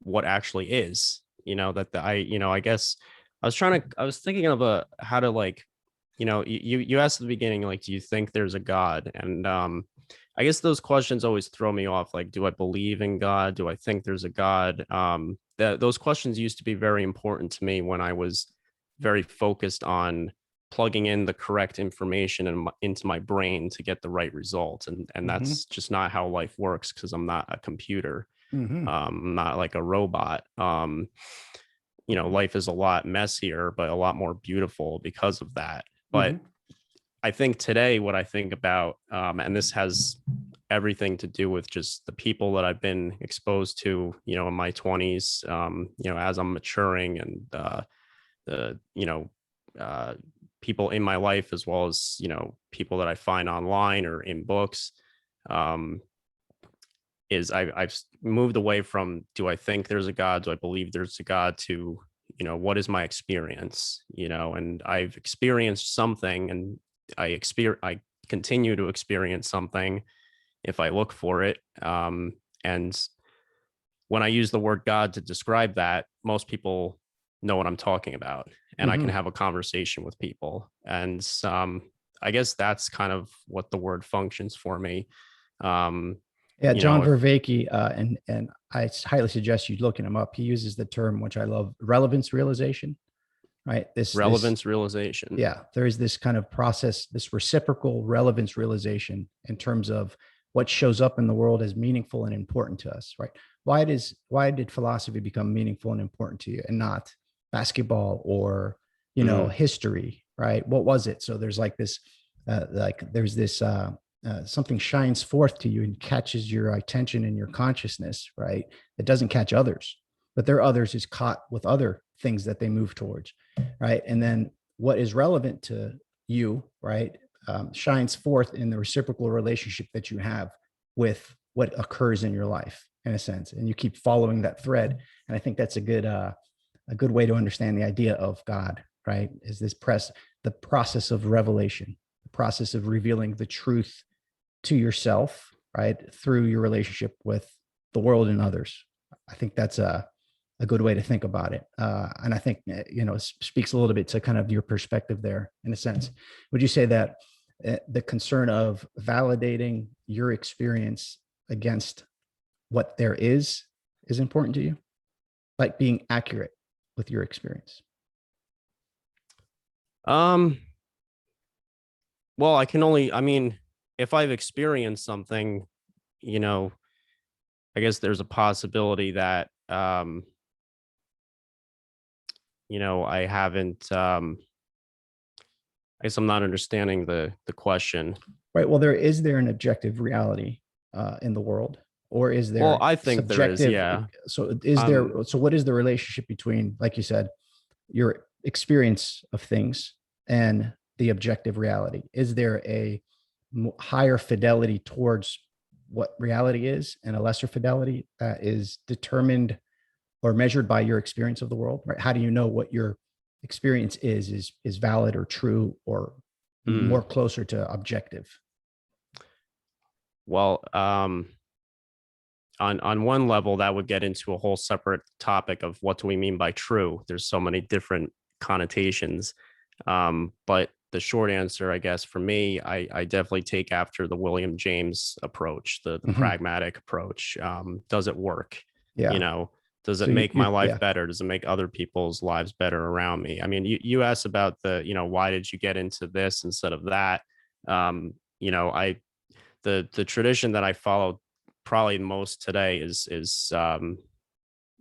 what actually is. That I guess I was thinking of a how to like, you asked at the beginning, like, do you think there's a God? And I guess those questions always throw me off. Like, do I believe in God? Do I think there's a God? those questions used to be very important to me when I was very focused on plugging in the correct information into my brain to get the right results. And that's just not how life works, because I'm not a computer. I'm not like a robot. Life is a lot messier, but a lot more beautiful because of that. But I think today, what I think about, and this has everything to do with just the people that I've been exposed to, in my 20s, as I'm maturing, and people in my life, as well as, people that I find online or in books, is I've moved away from, do I think there's a God? Do I believe there's a God? To, what is my experience? And I've experienced something, and I continue to experience something if I look for it. And when I use the word God to describe that, most people know what I'm talking about, and I can have a conversation with people. And I guess that's kind of what the word functions for me. Yeah, John Vervaeke, and I highly suggest you looking him up. He uses the term, which I love, relevance realization, right? Relevance realization. Yeah, there is this kind of process, this reciprocal relevance realization in terms of what shows up in the world as meaningful and important to us, right? Why did philosophy become meaningful and important to you, and not basketball or, history, right? What was it? So there's like this, something shines forth to you and catches your attention and your consciousness, right? It doesn't catch others, but their others is caught with other things that they move towards, right? And then what is relevant to you, right, shines forth in the reciprocal relationship that you have with what occurs in your life, in a sense, and you keep following that thread. And I think that's a good way to understand the idea of God, right? Is the process of revelation, the process of revealing the truth to yourself, right, through your relationship with the world and others. I think that's a good way to think about it. And I think, speaks a little bit to kind of your perspective there, in a sense. Would you say that the concern of validating your experience against what there is important to you? Like being accurate with your experience? Well, if I've experienced something, I guess there's a possibility that, I haven't, I guess I'm not understanding the question. Right. Well, is there an objective reality in the world, or is there? Well, I think subjective? there is, yeah. So is there? So what is the relationship between, like you said, your experience of things and the objective reality? Is there a higher fidelity towards what reality is, and a lesser fidelity that is determined or measured by your experience of the world? Right? How do you know what your experience is valid or true, or more closer to objective? Well, on one level, that would get into a whole separate topic of what do we mean by true. There's so many different connotations. But the short answer, I guess, for me, I definitely take after the William James approach, the pragmatic approach. Does it work? Yeah. Does it make my life better? Does it make other people's lives better around me? I mean, you asked about why did you get into this instead of that? The tradition that I follow probably most today is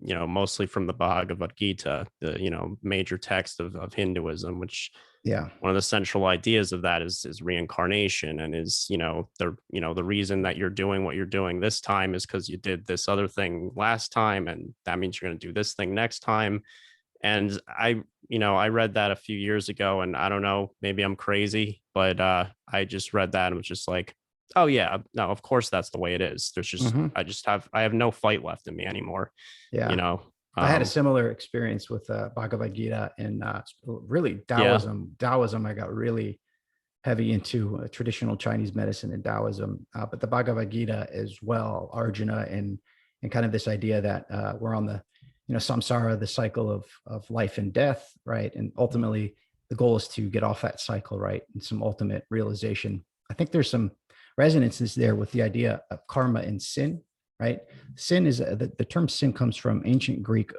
mostly from the Bhagavad Gita, the major text of Hinduism, which one of the central ideas of that is reincarnation, and is the reason that you're doing what you're doing this time is because you did this other thing last time, and that means you're going to do this thing next time. And I read that a few years ago, and I don't know, maybe I'm crazy, but I just read that and was just like, oh yeah, no, of course that's the way it is. There's just I have no fight left in me anymore. I had a similar experience with Bhagavad Gita, and really Taoism. I got really heavy into traditional Chinese medicine and Taoism, but the Bhagavad Gita as well, Arjuna, and kind of this idea that we're on the samsara, the cycle of life and death, right? And ultimately, the goal is to get off that cycle, right? And some ultimate realization. I think there's some resonances there with the idea of karma and sin, right? Sin is the term sin comes from ancient Greek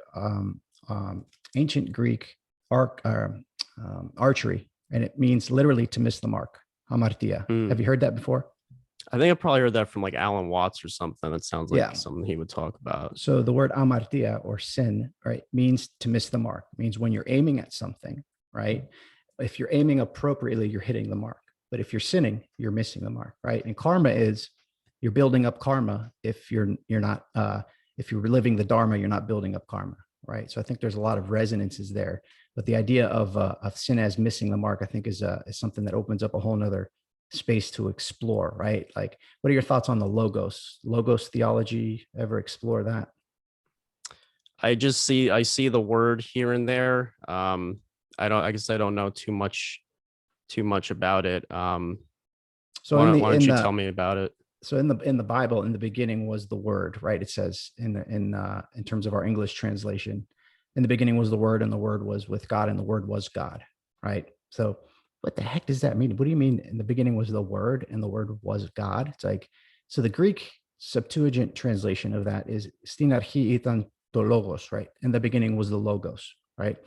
archery, and it means literally to miss the mark. Hamartia. Hmm. Have you heard that before? I think I probably heard that from like Alan Watts or something. That sounds like Yeah. something he would talk about. So the word amartia or sin, right, means to miss the mark. It means when you're aiming at something, right? If you're aiming appropriately, you're hitting the mark. But if you're sinning, you're missing the mark, right? And karma is you're building up karma. If you're not if you're living the dharma, you're not building up karma, right? So I think there's a lot of resonances there. But the idea of sin as missing the mark, I think, is something that opens up a whole nother space to explore, right? Like, what are your thoughts on the logos theology? Ever explore that? I see the word here and there. I guess I don't know too much about it. So Why don't you tell me about it? So in the Bible, in the beginning was the Word, right? It says in terms of our English translation, in the beginning was the Word, and the Word was with God, and the Word was God, right? So what the heck does that mean? What do you mean in the beginning was the Word and the Word was God? It's like, so the Greek Septuagint translation of that is "Stin archi itan to logos," right? In the beginning was the logos, right?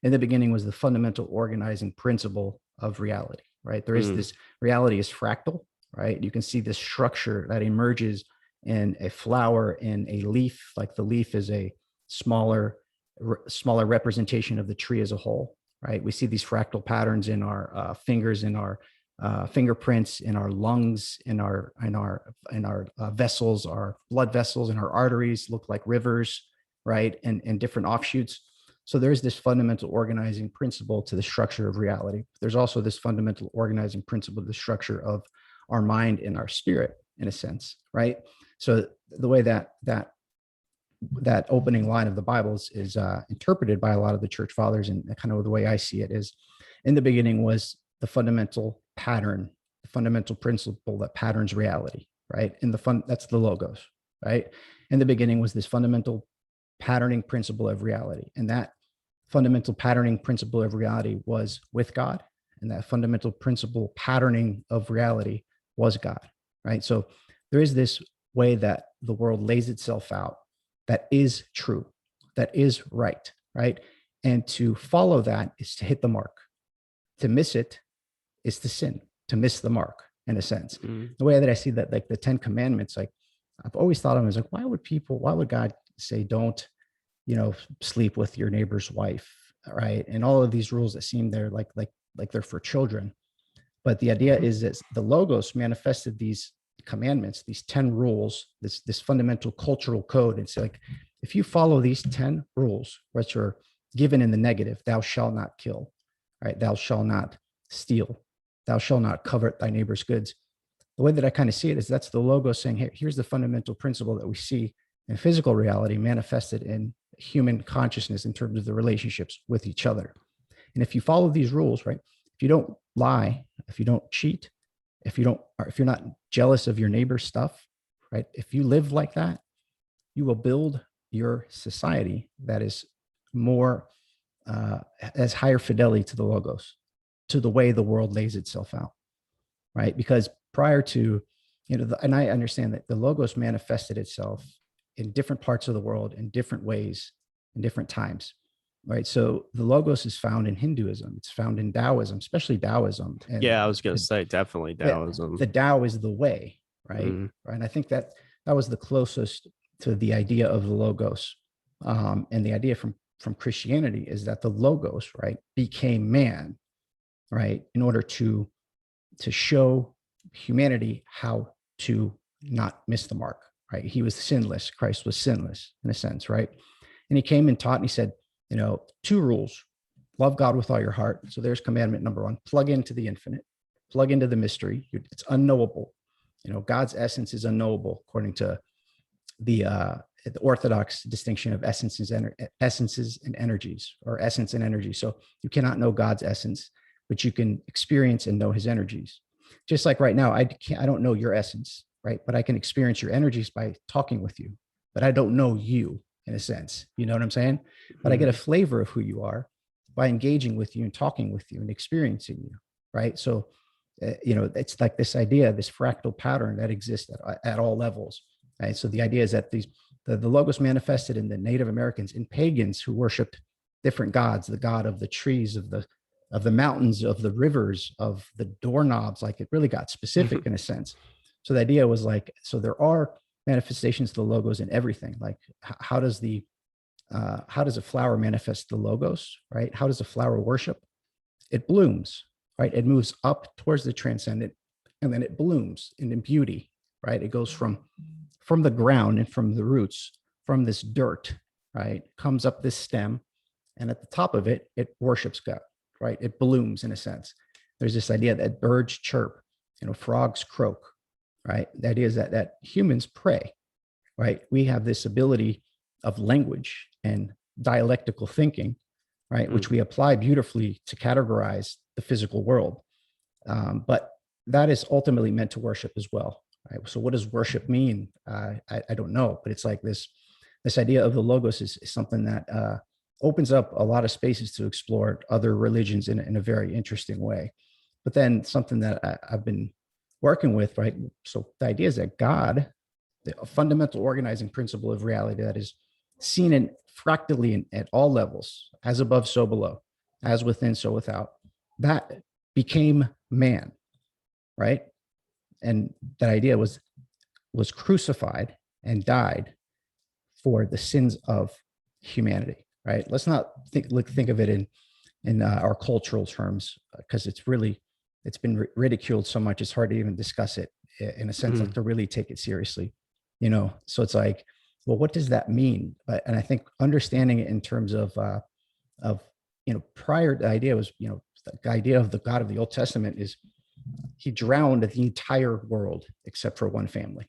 In the beginning was the fundamental organizing principle of reality, right? There is this reality is fractal, right? You can see this structure that emerges in a flower, in a leaf, like the leaf is a smaller representation of the tree as a whole, right? We see these fractal patterns in our fingers, in our fingerprints, in our lungs, in our vessels, our blood vessels, and our arteries look like rivers, right? And different offshoots. So there's this fundamental organizing principle to the structure of reality. There's also this fundamental organizing principle to the structure of our mind and our spirit, in a sense, right? So the way that opening line of the Bible is interpreted by a lot of the church fathers, and kind of the way I see it is, in the beginning was the fundamental pattern, the fundamental principle that patterns reality, right? And that's the logos, right? In the beginning was this fundamental patterning principle of reality, and that fundamental patterning principle of reality was with God, and that fundamental principle patterning of reality was God, right? So there is this way that the world lays itself out that is true, that is right, right? And to follow that is to hit the mark. To miss it is to sin, to miss the mark, in a sense. The way that I see that, like the 10 Commandments, like I've always thought of them as like, why would God say, don't, sleep with your neighbor's wife, right? And all of these rules that seem they're like they're for children. But the idea is that the logos manifested these commandments, these 10 rules, this fundamental cultural code. It's like, if you follow these 10 rules, which are given in the negative, thou shalt not kill, right? Thou shalt not steal, thou shalt not covet thy neighbor's goods. The way that I kind of see it is that's the logo saying, hey, here's the fundamental principle that we see in physical reality manifested in human consciousness in terms of the relationships with each other. And if you follow these rules, right? If you don't lie, if you don't cheat, if you're not jealous of your neighbor's stuff, right? If you live like that, you will build your society that is more has higher fidelity to the logos, to the way the world lays itself out, right? Because prior to, and I understand that the logos manifested itself in different parts of the world in different ways, in different times, right? So the logos is found in Hinduism, it's found in Taoism, especially Taoism. And yeah, I was going to say definitely Taoism. The Tao is the way, right? Right. And I think that was the closest to the idea of the logos. And the idea from Christianity is that the logos, right, became man, right, in order to show humanity how to not miss the mark, right? He was sinless. Christ was sinless in a sense, right? And he came and taught, and he said, 2 rules: love God with all your heart. So there's commandment number 1: plug into the infinite, plug into the mystery. It's unknowable. God's essence is unknowable according to the orthodox distinction of essences and energies, or essence and energy. So you cannot know God's essence, but you can experience and know his energies. Just like right now, I don't know your essence, right? But I can experience your energies by talking with you, but I don't know you in a sense. You know what I'm saying? But I get a flavor of who you are by engaging with you and talking with you and experiencing you, right? So, it's like this idea, this fractal pattern that exists at all levels. Right? So the idea is that the logos manifested in the Native Americans, in pagans who worshipped different gods, the god of the trees, of the mountains, of the rivers, of the doorknobs. Like it really got specific in a sense. So the idea was like, so there are manifestations of the logos in everything. Like how does a flower manifest the logos, right? How does a flower worship? It blooms, right? It moves up towards the transcendent, and then it blooms in beauty, right? It goes from the ground and from the roots, from this dirt, right? Comes up this stem, and at the top of it, it worships God, right? It blooms in a sense. There's this idea that birds chirp, frogs croak, right? The idea is that humans pray, right? We have this ability of language and dialectical thinking, right? Which we apply beautifully to categorize the physical world. But that is ultimately meant to worship as well, right? So what does worship mean? I don't know, but it's like this idea of the logos is something that opens up a lot of spaces to explore other religions in a very interesting way. But then something that I've been working with, right? So the idea is that God, the fundamental organizing principle of reality that is seen in fractally at all levels, as above, so below, as within, so without, that became man, right? And that idea was crucified and died for the sins of humanity, right? Let's not think of it in our cultural terms, because it's been ridiculed so much, it's hard to even discuss it in a sense, like to really take it seriously, so it's like, well, what does that mean? And I think understanding it in terms of prior, the idea was, the idea of the God of the Old Testament is he drowned the entire world except for one family.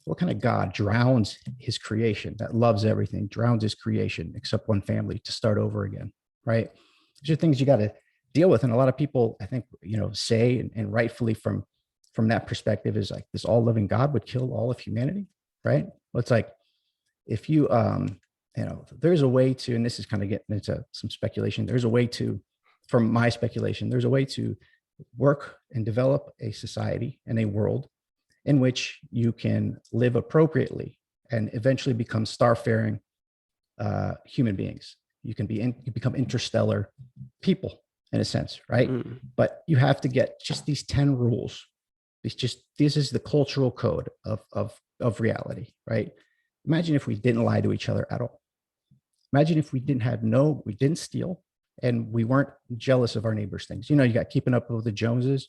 What kind of God drowns his creation that loves everything, drowns his creation except one family to start over again, right? These are things you got to deal with. And a lot of people, I think, say, and rightfully from that perspective, is like this all-loving God would kill all of humanity, right? Well, it's like, if you, there's a way to, and this is kind of getting into some speculation, there's a way to, from my speculation, there's a way to work and develop a society and a world in which you can live appropriately and eventually become starfaring human beings. You become interstellar people in a sense, right? But you have to get just these 10 rules. This is the cultural code of reality, right? Imagine if we didn't lie to each other at all. Imagine if we didn't steal, and we weren't jealous of our neighbors' things. You got keeping up with the Joneses.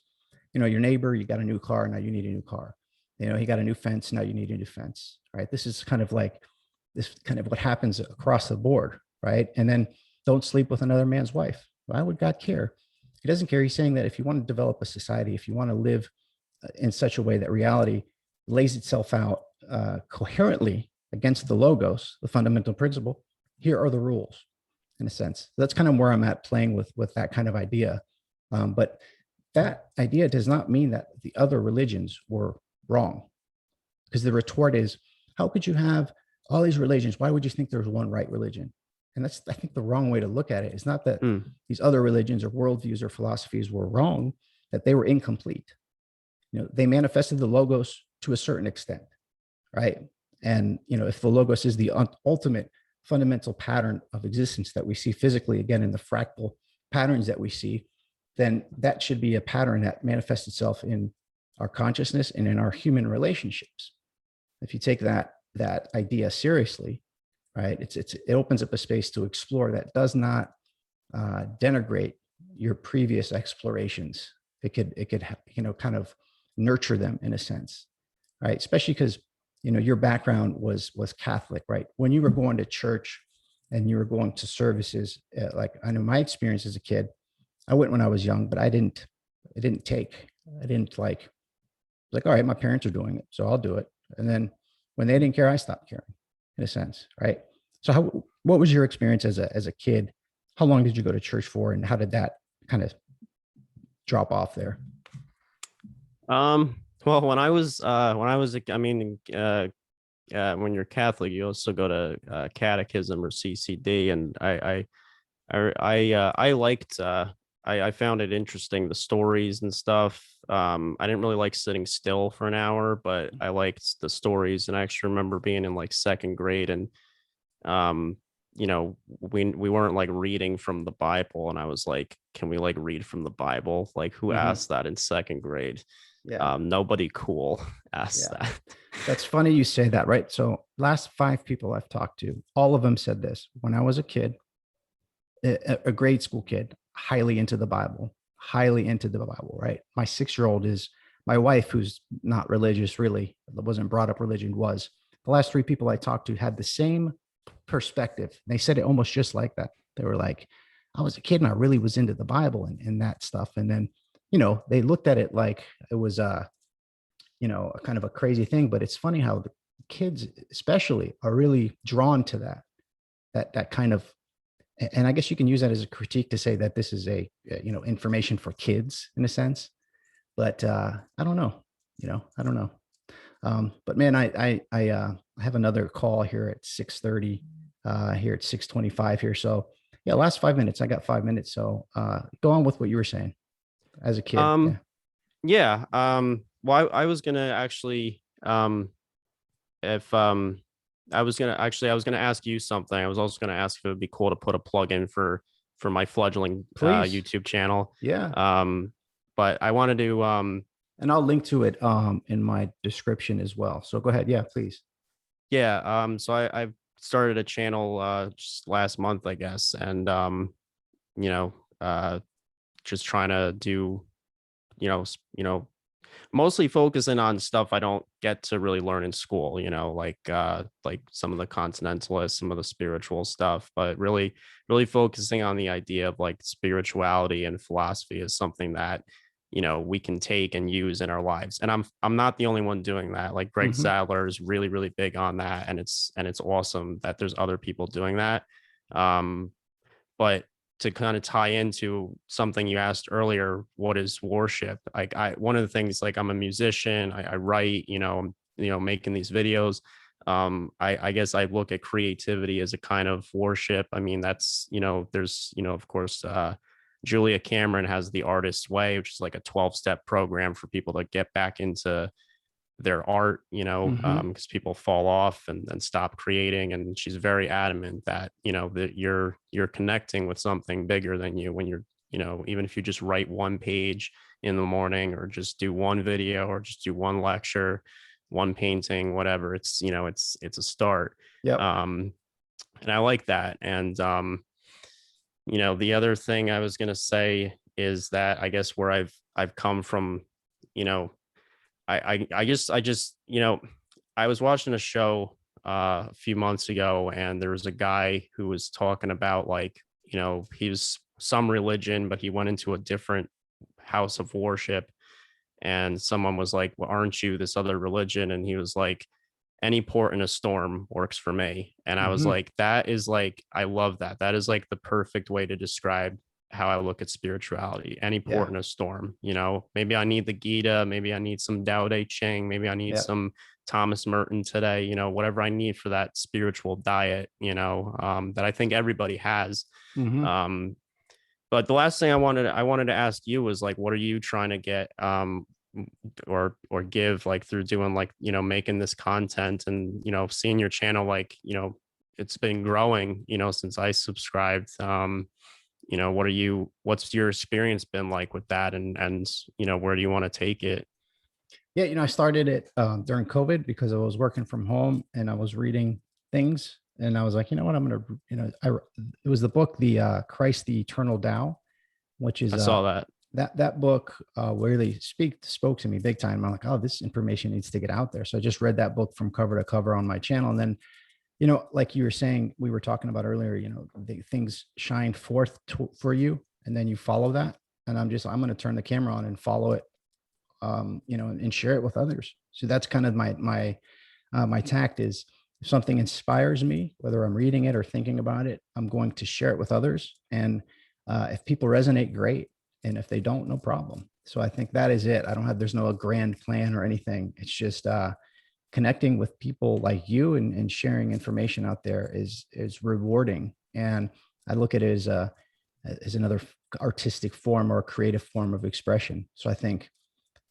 Your neighbor, you got a new car, now you need a new car. He got a new fence, now you need a new fence, right? This is kind of what happens across the board, right? And then don't sleep with another man's wife. Why would God care? He doesn't care. He's saying that if you want to develop a society, if you want to live in such a way that reality lays itself out coherently against the logos, the fundamental principle, here are the rules, in a sense. That's kind of where I'm at, playing with that kind of idea. But that idea does not mean that the other religions were wrong, because the retort is, how could you have all these religions? Why would you think there's one right religion? And that's, I think, the wrong way to look at it. It's not that these other religions or worldviews or philosophies were wrong, that they were incomplete. They manifested the logos to a certain extent, right? And if the logos is the ultimate fundamental pattern of existence that we see physically, again, in the fractal patterns that we see, then that should be a pattern that manifests itself in our consciousness and in our human relationships. If you take that idea seriously, right, it opens up a space to explore that does not denigrate your previous explorations. It could kind of nurture them in a sense, right? Especially because your background was Catholic, right? When you were going to church and you were going to services, like I know my experience as a kid, I went when I was young, but I didn't like all right, my parents are doing it, so I'll do it. And then when they didn't care, I stopped caring, in a sense, right? So what was your experience as a kid? How long did you go to church for, and how did that kind of drop off there? Well, when I was when you're Catholic, you also go to catechism or CCD, and I liked I found it interesting, the stories and stuff. I didn't really like sitting still for an hour, but I liked the stories. And I actually remember being in like second grade, and um, we weren't like reading from the Bible, and I was like, can we like read from the Bible? Like, who Mhm. asked that in second grade? Yeah. Nobody cool asked Yeah. that. That's funny you say that, right? So last 5 people I've talked to, all of them said this. When I was a kid, a grade school kid, highly into the Bible, right? My 6-year-old is my wife, who's not religious, really wasn't brought up religion, was. The last 3 people I talked to had the same perspective. They said it almost just like that. They were like, I was a kid and I really was into the Bible and that stuff. And then, they looked at it like it was a kind of a crazy thing, but it's funny how the kids especially are really drawn to that kind of, and I guess you can use that as a critique to say that this is a information for kids in a sense, but I don't know, I don't know. But man, I have another call here at 6:30, here at 6:25 here. So yeah, last 5 minutes, I got 5 minutes. So go on with what you were saying as a kid. Yeah. Um, yeah. Well, I was gonna actually, if I was gonna ask you something. I was also gonna ask if it would be cool to put a plug in for my fledgling Please. YouTube channel. Yeah. Um, but I wanted to And I'll link to it in my description as well. So go ahead. Yeah, please. yeah, so I've started a channel just last month, I guess, and you know, uh just trying to do, mostly focusing on stuff I don't get to really learn in school, like some of the Continentalists, some of the spiritual stuff, but really focusing on the idea of like spirituality and philosophy is something that, we can take and use in our lives. And I'm not the only one doing that. Like Greg Mm-hmm. Sadler is really big on that, and it's awesome that there's other people doing that. Um, but to kind of tie into something you asked earlier, what is worship? Like one of the things, like I'm a musician, I write, making these videos. I guess I look at creativity as a kind of worship. I mean, that's, there's, of course, Julia Cameron has the Artist's Way, which is like a 12-step program for people to get back into their art, Mm-hmm. because people fall off and stop creating. And she's very adamant that, that you're connecting with something bigger than you when you're, even if you just write one page in the morning, or just do one video, or just do one lecture, one painting, whatever. It's a start. Yep. Um, and I like that. And the other thing I was gonna say is that I guess where I've come from, you know, I just I was watching a show a few months ago, and there was a guy who was talking about, like, he was some religion, but he went into a different house of worship, and someone was like, well, aren't you this other religion? And he was like, any port in a storm works for me. And I was Mm-hmm. like, that is like, I love that. That is like the perfect way to describe how I look at spirituality. Any port Yeah. in a storm, maybe I need the Gita, maybe I need some Tao Te Ching, maybe I need Yeah. some Thomas Merton today, whatever I need for that spiritual diet, that I think everybody has. Mm-hmm. Um, but the last thing I wanted to ask you was, like, what are you trying to get or give, like, through doing, like, making this content, and seeing your channel, like, it's been growing, since I subscribed. What's your experience been like with that, and where do you want to take it? Yeah. I started it during COVID because I was working from home and I was reading things. And I was like, you know what, I'm going to, it was the book, the Christ, the Eternal Tao, which I is saw that. that book really spoke to me big time. I'm like, oh, this information needs to get out there. So I just read that book from cover to cover on my channel. And then, like you were saying, we were talking about earlier, the things shine forth for you, and then you follow that. And I'm going to turn the camera on and follow it, and share it with others. So that's kind of my tact is, if something inspires me, whether I'm reading it or thinking about it, I'm going to share it with others. And if people resonate, great. And if they don't, no problem. So I think that is it. There's no grand plan or anything. It's just connecting with people like you, and sharing information out there is rewarding. And I look at it as another artistic form or a creative form of expression. So I think,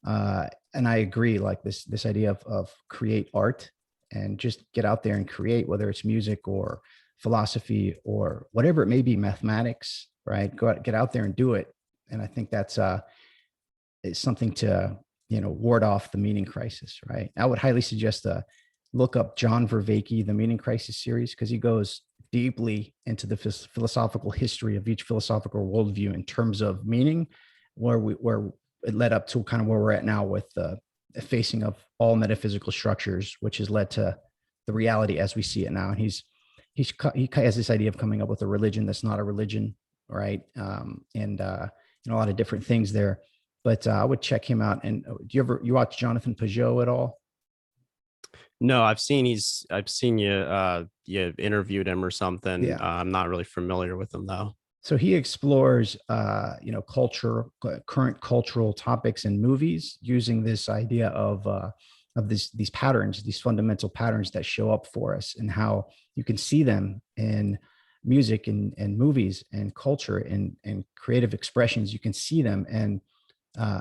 and I agree, like this idea of create art and just get out there and create, whether it's music or philosophy or whatever it may be, mathematics, right? Go out, get out there and do it. And I think that's is something to, ward off the meaning crisis, right? I would highly suggest look up John Vervaeke, the Meaning Crisis series, because he goes deeply into the philosophical history of each philosophical worldview in terms of meaning, where it led up to kind of where we're at now with the facing of all metaphysical structures, which has led to the reality as we see it now. And he has this idea of coming up with a religion that's not a religion, right? And a lot of different things there. But I would check him out. And you watch Jonathan Pajot at all? No, I've seen you interviewed him or something. Yeah. I'm not really familiar with him though. So he explores, culture, current cultural topics in movies using this idea of these patterns, these fundamental patterns that show up for us, and how you can see them in music and movies and culture and creative expressions. You can see them, and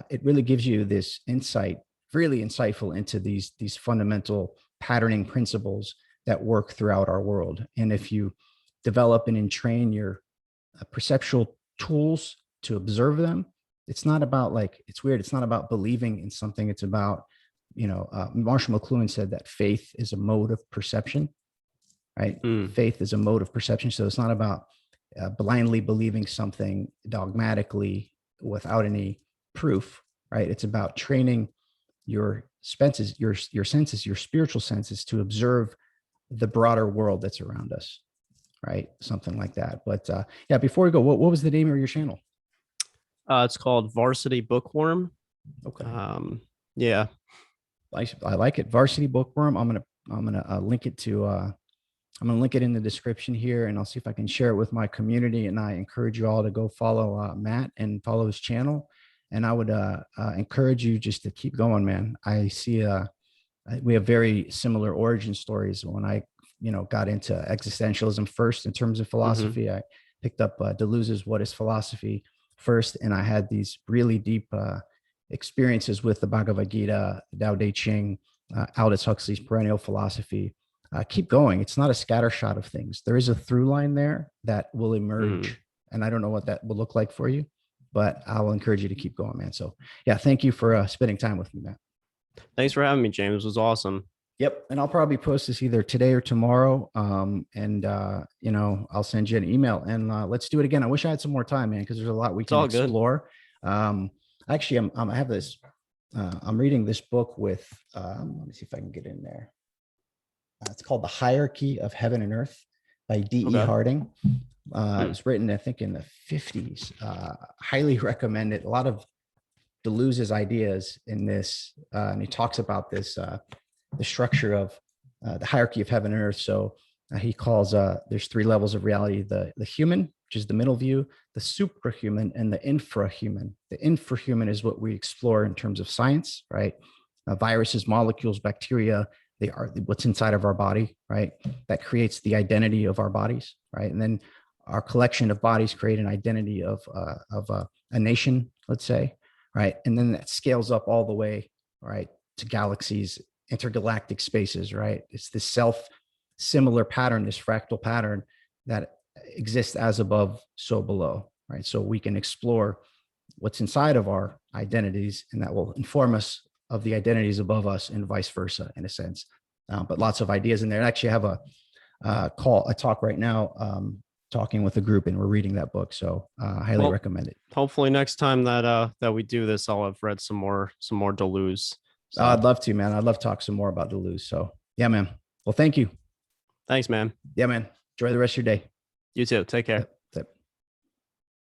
it really gives you this insight, really insightful into these fundamental patterning principles that work throughout our world. And if you develop and entrain your perceptual tools to observe them, it's not about, like, it's weird, it's not about believing in something. It's about, Marshall McLuhan said that faith is a mode of perception, right? Faith is a mode of perception. So it's not about blindly believing something dogmatically without any proof, right? It's about training your senses, your spiritual senses, to observe the broader world that's around us, right? Something like that. But yeah, before we go, what was the name of your channel? It's called Varsity Bookworm. Okay. Yeah, I like it. Varsity Bookworm. I'm gonna link it to. I'm gonna link it in the description here, and I'll see if I can share it with my community. And I encourage you all to go follow Matt and follow his channel. And I would encourage you just to keep going, man. I see we have very similar origin stories. When I got into existentialism first in terms of philosophy, I picked up Deleuze's What is Philosophy first, and I had these really deep experiences with the Bhagavad Gita, Tao Te Ching, Aldous Huxley's perennial philosophy. Keep going. It's not a scattershot of things. There is a through line there that will emerge, and I don't know what that will look like for you, but I will encourage you to keep going, man. So yeah, thank you for spending time with me, man. Thanks for having me, James. It was awesome. Yep. And I'll probably post this either today or tomorrow. I'll send you an email, and let's do it again. I wish I had some more time, man, because there's a lot we can explore. Actually, I have this, I'm reading this book with, let me see if I can get in there. It's called The Hierarchy of Heaven and Earth by D.E. Harding. It was written, I think, in the 50s. Highly recommend it. A lot of Deleuze's ideas in this, and he talks about this, the structure of the hierarchy of heaven and earth. So he calls, there's three levels of reality: the human, which is the middle view, the suprahuman, and the infrahuman. The infrahuman is what we explore in terms of science, right? Viruses, molecules, bacteria, they are what's inside of our body, right? That creates the identity of our bodies, right? And then our collection of bodies create an identity of a nation, let's say, right? And then that scales up all the way, right, to galaxies, intergalactic spaces, right? It's this similar pattern, this fractal pattern that exists as above, so below, right? So we can explore what's inside of our identities, and that will inform us of the identities above us, and vice versa, in a sense. But lots of ideas in there. I actually have a talk right now, talking with a group, and we're reading that book. So I highly recommend it. Hopefully next time that we do this, I'll have read some more Deleuze. So. I'd love to, man. I'd love to talk some more about Deleuze. So yeah, man. Well, thank you. Thanks, man. Yeah, man. Enjoy the rest of your day. You too. Take care.